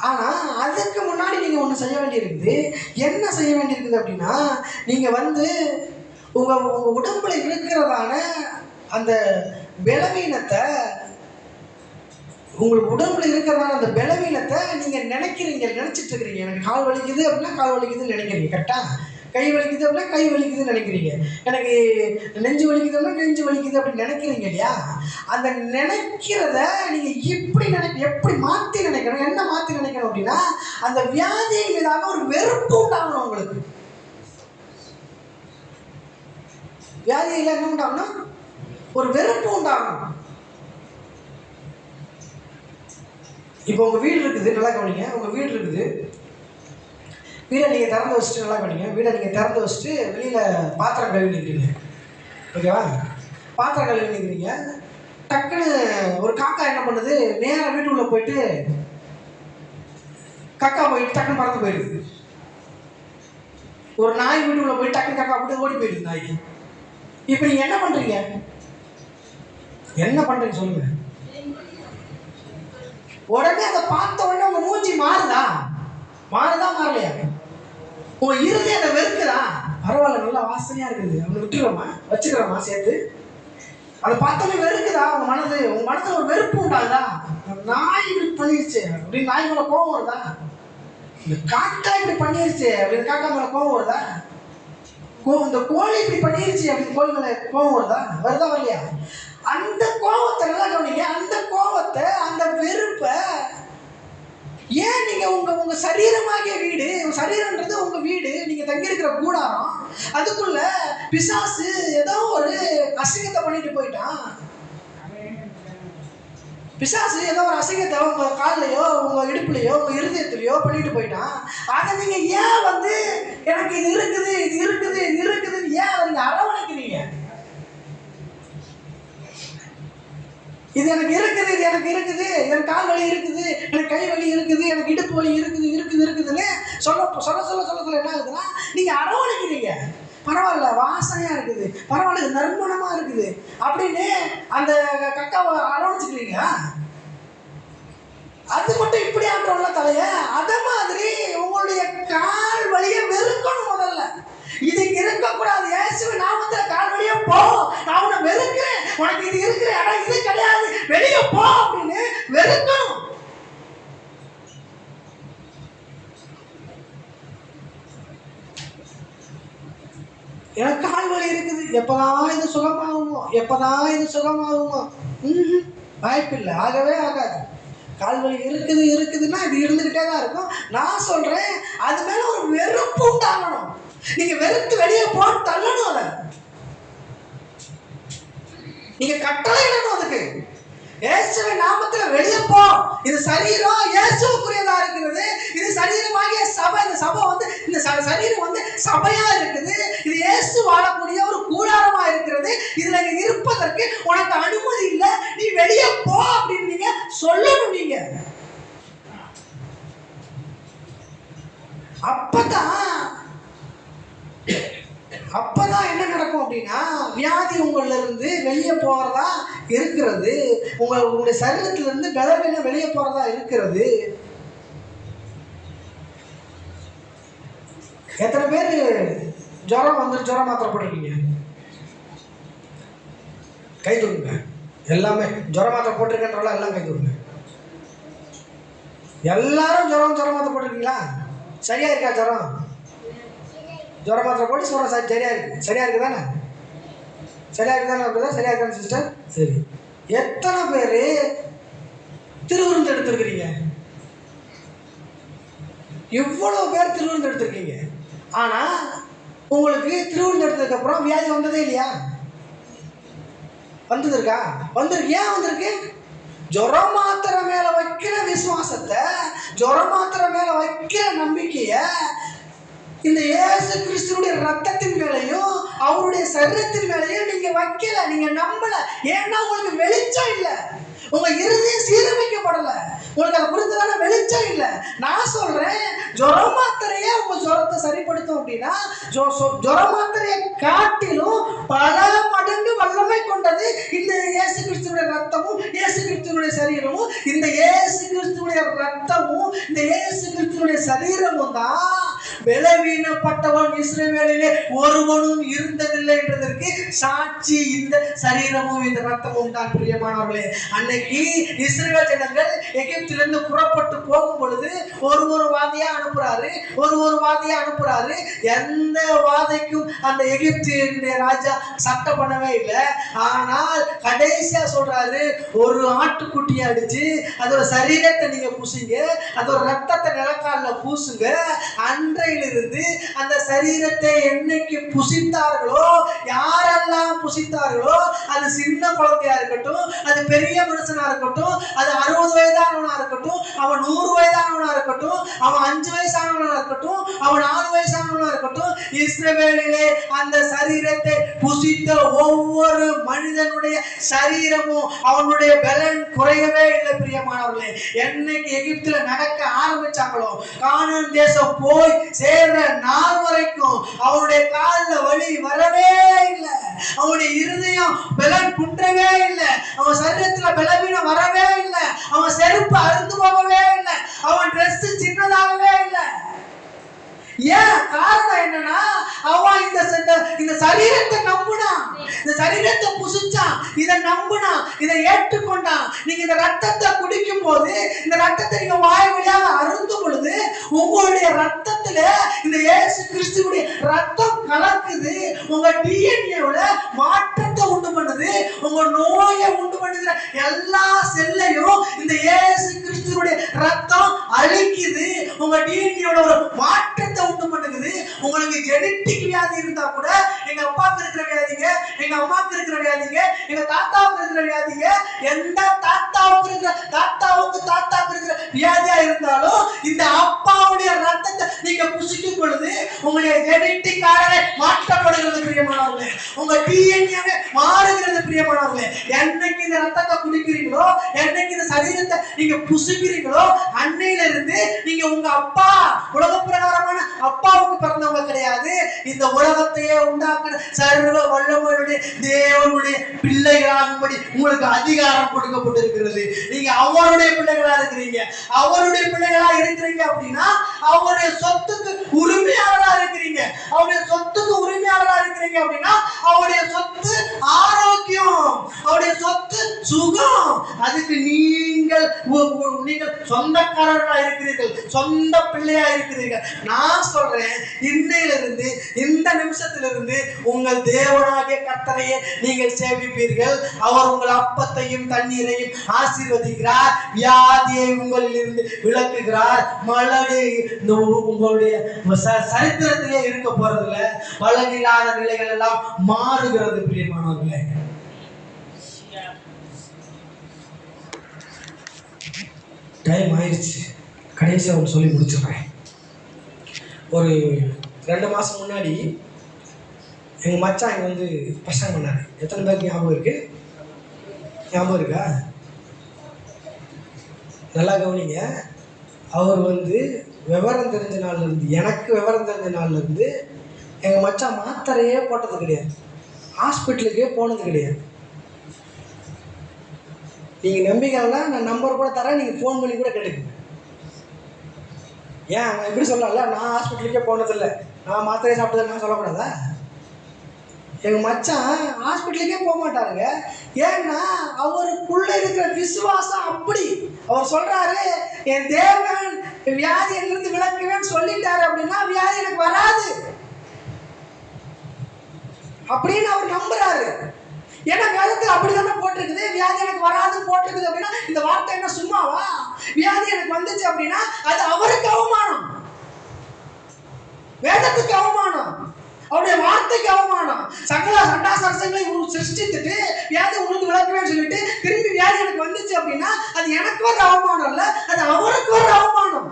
ஆனால் அதுக்கு முன்னாடி நீங்கள் ஒன்று செய்ய வேண்டியிருக்குது. என்ன செய்ய வேண்டியிருக்குது அப்படின்னா, நீங்கள் உங்கள் உடம்புல இருக்கிறதான அந்த பலவீனத்தை, உங்களுக்கு உடம்புல இருக்கிறதான அந்த பலவீனத்தை நீங்கள் நினச்சிட்டு இருக்கிறீங்க. எனக்கு கால் வலிக்குது அப்படின்னா கால் வலிக்குதுன்னு நினைக்கிறீங்க. கரெக்டாக? கை வலிக்குது அப்படின்னா கை வலிக்குதுன்னு நினைக்கிறீங்க. எனக்கு நெஞ்சு வலிக்குது அப்படின்னா நெஞ்சு வலிக்குது அப்படின்னு நினைக்கிறீங்க இல்லையா? அந்த நினைக்கிறத நீங்கள் எப்படி மாற்றி நினைக்கணும்? என்ன மாற்றி நினைக்கணும் அப்படின்னா, அந்த வியாதியின் மீதாக ஒரு வெறுப்பு உண்டாகணும். உங்களுக்கு வியாதியில் என்ன உண்டாகணும்? ஒரு வெறுப்பு உண்டாகணும். இப்போ உங்கள் வீடு இருக்குது, நல்லா கவனிங்க. உங்கள் வீடு இருக்குது, வீடை நீங்கள் திறந்து வச்சுட்டு, நல்லா கவனிங்க, வீடை நீங்கள் திறந்து வச்சுட்டு வெளியில் பாத்திரம் கழுவி நிற்கிறீங்க. ஓகேவா? பாத்திரம் கழுவி நிற்கிறீங்க. டக்குன்னு ஒரு காக்கா என்ன பண்ணுது, நேராக வீட்டுக்குள்ளே போயிட்டு காக்கா போயிட்டு டக்குன்னு பறந்து போயிடுது. ஒரு நாய் வீட்டுக்குள்ளே போயிட்டு டக்குன்னு காக்கா போட்டு ஓடி போயிடுது நாய். இப்போ நீங்கள் என்ன பண்ணுறீங்க? சொல்லுங்க. உடனே அதை பார்த்த உடனே உங்க மூஞ்சி மாறுதா மாறலையா? உங்க இருதயம் அதை வெறுக்குதா? பரவாயில்ல, நல்லா வாசனையா இருக்குது, அவனை வச்சுக்கிறோமா சேர்த்து? அதை பார்த்தோன்னே வெறுக்குதா உங்க மனசுல ஒரு வெறுப்பு உண்டாகுதா? நாய் இப்படி பண்ணிருச்சு அப்படின்னு நாய் மேல கோபம் வருதா? இந்த காக்கா இப்படி பண்ணிருச்சு அப்படின்னு காக்கா மேல கோபம் வருதா? இந்த கோழி இப்படி பண்ணிருச்சு அப்படின்னு கோழி மேல கோபம் வருதா? வரலையா? அந்த கோபத்தை நல்லா கவனிங்க. அந்த கோபத்தை, அந்த வெறுப்பை ஏன் நீங்க உங்க சரீரமாகிய வீடு, சரீரன்றது உங்க வீடு, நீங்க தங்கியிருக்கிற கூடாரம், அதுக்குள்ள பிசாசு ஏதோ ஒரு அசிங்கத்தை பண்ணிட்டு போயிட்டான். பிசாசு ஏதோ ஒரு அசிங்கத்தை உங்க காலையோ உங்க இடுப்புலையோ உங்க இருதயத்திலையோ பண்ணிட்டு போயிட்டான். அதை நீங்க ஏன் வந்து எனக்கு இது இருக்குது இது இருக்குது இது இருக்குதுன்னு ஏன் அதை நீங்க அரவணைக்கிறீங்க? இது எனக்கு இருக்குது இது எனக்கு இருக்குது, எனக்கு கால் வலி இருக்குது, எனக்கு கை வலி இருக்குது, எனக்கு இடுப்பு வலி இருக்குது இருக்குது இருக்குதுன்னு சொல்ல என்ன ஆகுதுன்னா நீங்க அரவணைக்கிறீங்க. பரவாயில்ல, வாசனையா இருக்குது, பரவாயில்ல, நறுமணமா இருக்குது அப்படின்னு அந்த கக்காவை அரவணைச்சுக்கிறீங்களா? அது மட்டும் இப்படி ஆட்டுறோம்ல தலைய. அத மாதிரி உங்களுடைய கால் வலியை வெறுக்கணும். முதல்ல இது இருக்கக்கூடாது. இயேசுவின் நாமத்துல கால் வலியே போ, நான் உன்னை வெறுக்கிறேன், உனக்கு இது இருக்கிற இடம் இது கிடையாது, வெளியே போ அப்படின்னு வெறுக்கணும். எனக்கு கால் வலி இருக்குது, எப்பதான் இது சுகமாகுமோ எப்பதான் இது சுகமாகுமோ? வாய்ப்பில்லை, ஆகவே ஆகாது. கால் வலி இருக்குது இருக்குதுன்னா இது இருந்துகிட்டே தான் இருக்கும். நான் சொல்றேன், அது மேல ஒரு வெறுப்பு உண்டாகணும். நீங்க வெறுத்து வெளியே போட்டு தள்ளணும். அதை நீங்க கட்டளையிடணும். அதுக்கு இயேசுவின் நாமத்துல வெளியே போ. இது சரீரம் இயேசுவுக்குரியதா இருக்கிறது. இது சரீரமாகிய சபை. இந்த சபை வந்து இந்த சரீரம் வந்து சபையா இருக்குது. இது இயேசு வாழக்கூடிய ஒரு கூடாரமா இருக்கிறது. இதுல நீ இருப்பதற்கு உனக்கு அனுமதி இல்லை, நீ வெளியே போ அப்படின்னு நீங்க சொல்லணும். நீங்க அப்பதான் என்ன நடக்கும் அப்படின்னா வியாதி உங்கள்ல இருந்து வெளியே போறதா இருக்கிறது. உங்களுடைய சரீரத்துல இருந்து பலவீனம் வெளியே போறதா இருக்கிறது. எத்தனை பேர் ஜுரம் வந்து ஜுரம் மாத்திரை போட்டிருக்கீங்க? கை தூக்குங்க. எல்லாமே ஜுரம் மாத்திரை போட்டிருக்கன்றவங்க எல்லாம் கை தூக்குங்க. எல்லாரும் ஜுரம் மாத்திரை போட்டிருக்கீங்களா? சரியா இருக்கா ஜுரம்? ஜுரம் மாத்திரை போட்டு சொல்கிறேன் சார், சரியா இருக்கு. சரியா இருக்குதானே? சரியா இருக்குதானே? அப்படிதான் சரியா இருக்கான்னு சிஸ்டர்? சரி. எத்தனை பேர் திருவிருந்து எடுத்துருக்கிறீங்க? இவ்வளவு பேர் திருவிருந்து எடுத்திருக்கீங்க. ஆனா உங்களுக்கு திருவிருந்து எடுத்ததுக்கு அப்புறம் வியாதி வந்ததே இல்லையா? வந்ததுக்கா? வந்திருக்கு. ஏன் வந்திருக்கு? ஜுரம் மாத்திரை மேல வைக்கிற விசுவாசத்தை, ஜுரம் மாத்திரை மேல வைக்கிற நம்பிக்கைய இந்த இயேசு கிறிஸ்துவுடைய ரத்தத்தின் மேலையும் அவருடைய சரீரத்தின் மேலையும் நீங்க வைக்கல, நீங்க நம்பல. ஏன்னா உங்களுக்கு வெளிச்சம் இல்லை, உங்க இருதயம் சீரமைக்கப்படல, உங்களுக்கு அதை குறித்ததான வெளிச்சம் இல்லை. நான் சொல்றேன், ஜுர மாத்திரையே உங்க ஜுரத்தை சரிப்படுத்தும் அப்படின்னா ஜுர மாத்திரையை காட்டிலும் பல மடங்கு வல்லமை கொண்டது இந்த இயேசு கிறிஸ்துவுடைய ரத்தமும் இயேசு கிறிஸ்துவுடைய சரீரமும். இந்த இயேசு கிறிஸ்துவுடைய ரத்தமும் இந்த இயேசு கிறிஸ்துவுடைய சரீரமும் தான் பலவீனப்பட்டவன் இஸ்ரவேலிலே ஒருவனும் இருந்ததில்லை என்றதற்கு சாட்சி. இந்த சரீரமும் இந்த ரத்தமும் தான். பிரியமானவர்களே, அன்னைக்கு இஸ்ரவேல் ஜனங்கள் எகிப்திலிருந்து புறப்பட்டு போகும் பொழுது ஒரு வாதியா அனுப்புறாரு. எந்த வாதைக்கும் அந்த எகிப்திய ராஜா சட்டம் பண்ணவே இல்லை. ஆனால் கடைசியா சொல்றாரு, ஒரு ஆட்டுக்குட்டியை அடிச்சு அதோட சரீரத்தை நீங்க பூசிங்க, அதோட ரத்தத்தை நிலக்கால பூசுங்க. அன்றையிலிருந்து அந்த சரீரத்தை என்னைக்கு புசித்தார்களோ, யாரெல்லாம் புசித்தார்களோ, அது சின்ன குழந்தையா இருக்கட்டும், அது பெரிய மனுஷனா இருக்கட்டும், அது 60 வயதானவனா இருக்கட்டும், அவன் 100 வயதானவனா இருக்கட்டும், அவன் 5 வயசானவனா இருக்கட்டும், அவன் 4 வயசானவனா இருக்கட்டும், இஸ்ரவேலிலே அந்த சரீரத்தை புசித்த ஒவ்வொரு மனிதனுடைய சரீரமும் அவனுடைய பலன் குறையவே இல்லை. பிரியமானவர்களே, என்னைக்கு எகிப்துல நடக்க ஆரம்பிச்சாங்களோ, கானான் தேசம் போய் சேர்ற நாள் வரைக்கும் அவனுடைய காலில் வலி வரவே இல்லை, அவனுடைய இருதயம் பலன் குன்றவே இல்லை, அவன் சரீரத்துல பலவீனம் வரவே இல்லை, அவன் செருப்பு அறுந்து போகவே இல்லை, அவன் ட்ரெஸ் சின்னதாகவே இல்லை. ஏன்? காரணம் என்னன்னா, அவன் இந்த சரீரத்தை நம்புனான், இந்த சரீரத்தை புசிச்சான், இதை நம்புனான், இதை ஏற்றுக்கொண்டான். நீங்க இந்த ரத்தத்தை குடிக்கும் போது, இந்த ரத்தத்தை நீங்க வாய் வழியாக அருந்தும் பொழுது, உங்களுடைய ரத்தத்துல இந்த இயேசு கிறிஸ்துவுடைய ரத்தம் கலக்குது. உங்க டிஎன்ஏல மாற்றத்தை உண்டு பண்ணுது, உங்க நோயை உண்டு பண்ணுகிற எல்லா செல்லையும் இந்த இயேசு கிறிஸ்துவுடைய ரத்தம் அழிக்குது. உங்க டிஎன்ஏல ஒரு மாற்றத்தை உண்டு உண்டு பண்ணுது. உங்களுக்கு ஜெனட்டிக் வியாதி இருந்தா கூட, எங்க அப்பாவுக்கு இருக்கிற வியாதிங்க, எங்க அம்மாவுக்கு இருக்கிற வியாதிங்க, எங்க தாத்தாவுக்கு இருக்கிற வியாதிங்க, எந்த தாத்தாவுக்கு இருக்கிற வியாதியா இருந்தாலும் இந்த அப்பாவுடைய ரத்தத்தை நீங்க புசிக்கும் பொழுது உங்களுடைய ஜெனட்டிக் ஆர்டரே மாற்றப்படுகிறது பிரியமானவர்களே. உங்க டிஎன்ஏவே மாறுகிறது பிரியமானவர்களே. என்னைக்கு இந்த ரத்தத்தை குடிக்கிறீங்களோ, என்னைக்கு இந்த சரீரத்தை நீங்க புசிக்கிறீங்களோ, அன்னையில இருந்து நீங்க உங்க அப்பா, உலக பிரகாரமான அப்பாவுக்கு பிறந்தவங்க கிடையாது. இந்த உலகத்தையே உண்டாக்குற சர்வ வல்லமையுடைய தேவனுடைய பிள்ளைகளாகும்படி உங்களுக்கு அதிகாரம் கொடுக்கப்பட்டிருக்கிறது. நீங்க அவருடைய பிள்ளைகளா இருக்கிறீங்க. அவருடைய பிள்ளைகளா இருக்கிறீங்க அப்படின்னா அவருடைய சொத்துக்கு உரிமையாளரா இருக்கிறீங்க. அவருடைய சொத்துக்கு உரிமையாளரா இருக்கிறீங்க அப்படின்னா அவருடைய சொத்து ஆரோக்கியம், அவருடைய சொத்து சுகம். அதுக்கு நீங்கள் சொந்தக்காரர்களா இருக்கிறீர்கள், சொந்த பிள்ளையா இருக்கிறீர்கள். நான் சொல்றேன், இன்னையிலிருந்து இந்த நிமிஷத்திலிருந்து உங்கள் தேவனாகிய கர்த்தரையே நீங்கள் சேவிப்பீர்கள். அவர் உங்கள் அப்பத்தையும் தண்ணீரையும் ஆசீர்வதிக்கிறார். வியாதியை உங்களில் இருந்து விளக்குகிறார். மழை உங்களுடைய சரித்திரத்திலே இருக்க போறதில்ல. பலனில்லாத நிலைகள் எல்லாம் மாறுகிறது பிரியமானவர்களே. டைம் ஆயிடுச்சு. கடைசியாக ஒன்று சொல்லி முடிச்சிடுறேன். ஒரு 2 மாதம் முன்னாடி எங்கள் மச்சான் இங்கே வந்து பிரசங்கம் பண்ணார். எத்தனை பேருக்கு ஞாபகம் இருக்கு? ஞாபகம் இருக்கா? நல்லா கவனிங்க. அவர் வந்து விவரம் தெரிஞ்ச நாள்லேருந்து, எனக்கு விவரம் தெரிஞ்ச நாள்லேருந்து எங்கள் மச்சான் மாத்திரையே போட்டது கிடையாது, ஹாஸ்பிட்டலுக்கே போனது கிடையாது. நீங்கள் நம்பிக்கைன்னா நான் நம்பர் கூட தரேன், நீங்கள் ஃபோன் பண்ணி கூட கேட்டுக்கோங்க. ஏன் நான் எப்படி சொல்லல, நான் ஹாஸ்பிட்டலுக்கே போனதில்லை, நான் மாத்திரையை சாப்பிட்டதை நான் சொல்லக்கூடாதா? எங்கள் மச்சான் ஹாஸ்பிட்டலுக்கே போக மாட்டாருங்க. ஏன்னா அவருக்குள்ள இருக்கிற விசுவாசம் அப்படி. அவர் சொல்றாரு, என் தேவன் வியாதி இருந்து விளக்குவேன்னு சொல்லிட்டாரு அப்படின்னா வியாதி எனக்கு வராது அப்படின்னு அவர் நம்புறாரு. ஏன்னா வேதத்தில் அப்படிதானே போட்டிருக்குது, வியாதி எனக்கு வராதுன்னு போட்டிருக்குது அப்படின்னா இந்த வார்த்தை என்ன சும்மாவா? வியாதி எனக்கு வந்துச்சு அப்படின்னா அது அவருக்கு அவமானம், வேதத்துக்கு அவமானம், அவருடைய வார்த்தைக்கு அவமானம். சகல சண்டாசரசங்களை சிருஷ்டித்துட்டு வியாதி உனக்கு விளக்குவேன்னு சொல்லிட்டு திரும்பி வியாதி எனக்கு வந்துச்சு அப்படின்னா அது எனக்கு வர அவமானம் இல்ல, அது அவருக்கு வர அவமானம்.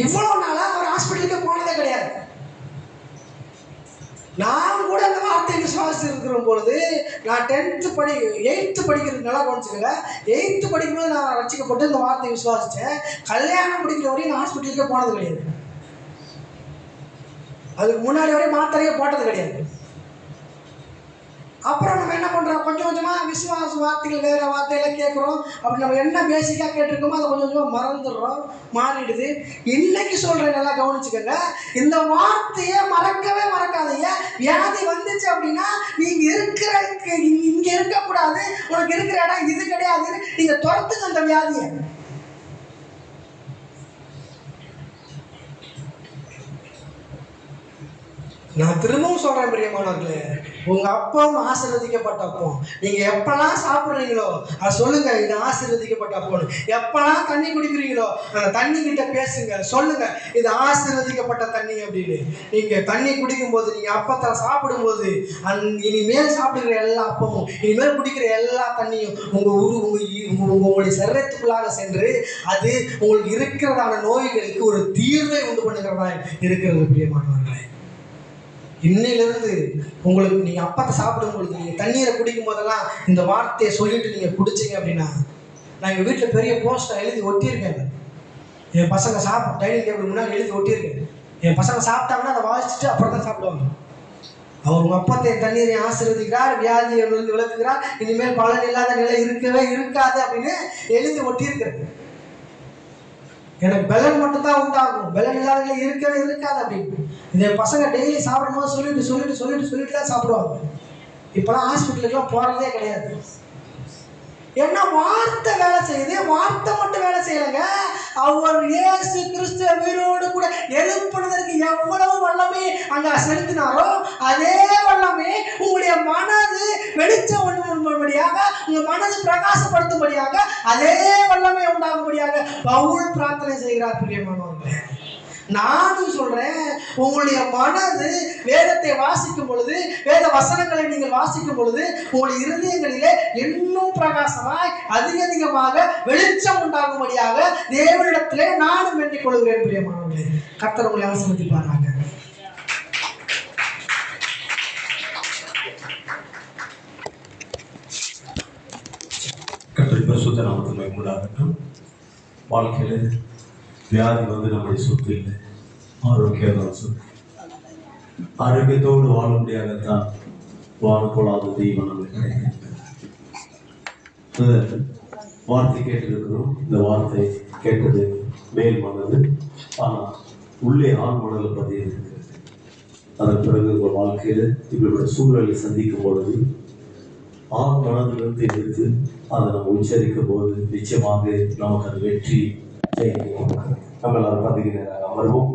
இவ்வளவு நாளா அவர் ஹாஸ்பிட்டலுக்கு போனதே கிடையாது. நான் கூட அந்த வார்த்தை விசுவாசி இருக்கிற பொழுது, நான் 8th படிக்கிறது நல்லா கவனிச்சுக்கல. 8th படிக்கும்போது நான் ரசிக்கப்பட்டு இந்த வார்த்தையை விசுவாசித்தேன். கல்யாணம் முடிக்கிற வரையும் நான் ஹாஸ்பிட்டலுக்கே போனது கிடையாது. அதுக்கு முன்னாடி வரையும் மாத்திரையே போட்டது கிடையாது. அப்புறம் நம்ம என்ன பண்ணுறோம், கொஞ்சம் கொஞ்சமாக விசுவாச வார்த்தைகள் வேறு வார்த்தையெல்லாம் கேட்குறோம். அப்படி நம்ம என்ன பேசிக்காக கேட்டிருக்கோமோ அதை கொஞ்சம் கொஞ்சமாக மறந்துடுறோம், மாறிடுது. இன்னைக்கு சொல்கிறேன், நல்லா கவனிச்சுக்கோங்க. இந்த வார்த்தையை மறக்கவே மறக்காதீங்க. வியாதி வந்துச்சு அப்படின்னா நீங்கள் இங்கே இருக்கக்கூடாது, உனக்கு இருக்கிற இடம் இது கிடையாதுன்னு நீங்கள் துரத்துங்க அந்த வியாதியை. நான் திரும்பவும் சொல்றேன் பிரியமானவர்களே, உங்க அப்பம் ஆசீர்வதிக்கப்பட்ட அப்பம். நீங்க எப்பெல்லாம் சாப்பிட்றீங்களோ அதை சொல்லுங்க, இது ஆசீர்வதிக்கப்பட்ட அப்பம். எப்பெல்லாம் தண்ணி குடிக்கிறீங்களோ அந்த தண்ணி கிட்ட பேசுங்க, சொல்லுங்க இது ஆசீர்வதிக்கப்பட்ட தண்ணி அப்படின்னு. நீங்க தண்ணி குடிக்கும் போது, நீங்க அப்பத்தை சாப்பிடும்போது, இனிமேல் சாப்பிடுகிற எல்லா அப்பமும், இனிமேல் குடிக்கிற எல்லா தண்ணியும் உங்களுடைய சரீரத்துக்குள்ளாக சென்று அது உங்களுக்கு இருக்கிறதான நோய்களுக்கு ஒரு தீர்வை உண்டு பண்ணுகிறதா இருக்கிறது பிரியமானவர்களே. இன்னையிலிருந்து உங்களுக்கு நீங்கள் அப்பத்தை சாப்பிடும் பொழுது, நீங்கள் தண்ணீரை குடிக்கும் போதெல்லாம் இந்த வார்த்தையை சொல்லிட்டு நீங்கள் குடிச்சிங்க அப்படின்னா, நான் எங்கள் வீட்டில் பெரிய போஸ்டர் எழுதி ஒட்டியிருக்கேன். என் பசங்க டைனிங் டேபிள் முன்னாடி எழுதி ஒட்டியிருக்கேன். என் பசங்க சாப்பிட்டாங்கன்னா அதை வாசிச்சுட்டு அப்புறம் தான் சாப்பிடுவாங்க. அவர் உங்கள் அப்பத்தை தண்ணீரை ஆசீர்வதிக்கிறார், வியாதியிலிருந்து விளக்குகிறார், இனிமேல் பலன் இல்லாத நிலை இருக்கவே இருக்காது அப்படின்னு எழுதி ஒட்டியிருக்கிறது. எனக்கு பலன் மட்டும்தான் உண்டாகும், பலன் இல்லாத நிலை இருக்கவே இருக்காது அப்படின்னு. இந்த பசங்க டெய்லி சாப்பிடும் போது சொல்லிட்டு தான் சாப்பிடுவாங்க. இப்போலாம் ஹாஸ்பிட்டலுக்குலாம் போகிறதே கிடையாது. ஏன்னா வார்த்தை வேலை வேலை செய்யுது, வார்த்தை மட்டும் வேலை செய்யலைங்க. அவர் இயேசு கிறிஸ்துவ உயிரோடு கூட எழுப்புனதற்கு எவ்வளவு வல்லமை அங்க செலுத்தினாரோ அதே வல்லமை உங்களுடைய மனது வெளிச்சம் உண்டாகும்படியாக, உங்க மனது பிரகாசப்படுத்தும்படியாக, அதே வல்லமை உண்டாகும்படியாக பவுல் பிரார்த்தனை செய்கிறார். பிரியமானவர்களே, நானும் சொல்றேன், உங்களுடைய மனது வேதத்தை வாசிக்கும் பொழுது, வேத வசனங்களை நீங்கள் வாசிக்கும் பொழுது உங்களுடைய இருதயங்களிலே இன்னும் பிரகாசமாய் அதிகமாக வெளிச்சம் உண்டாகும்படியாக தேவனிடத்திலே நானும் வேண்டிக் கொள்கிறேன். பிரியமானவர்களே, கர்த்தர் உங்களை ஆசீர்வதிப்பாராக. கர்த்தருடைய பரிசுத்த நாமத்துக்கு மகிமை உண்டாகட்டும். வாழ்க்கையில் வியாதி நம்முடைய சொத்து இல்லை, ஆரோக்கியம் தான் சொத்து. ஆரோக்கியத்தோடு வாழ முடியாதத்தான் வாழக்கூடாத தெய்வம் நமக்கு கிடைக்கிறது. வார்த்தை கேட்டிருக்கிறோம். இந்த வார்த்தை கேட்டது மேல் மனது, ஆனால் உள்ளே ஆள் மனதில் பதிய இருக்கிறது. அதன் பிறகு உங்கள் வாழ்க்கையில் இப்படிப்பட்ட சூழலை சந்திக்கும் பொழுது ஆள் மனதிலிருந்து எடுத்து அதை நம்ம உச்சரிக்கும் போது நிச்சயமாக நமக்கு அது வெற்றி ஜெயிக்கும். நம்ம எல்லாரும் பார்த்தீங்கன்னா அமர்வோம்.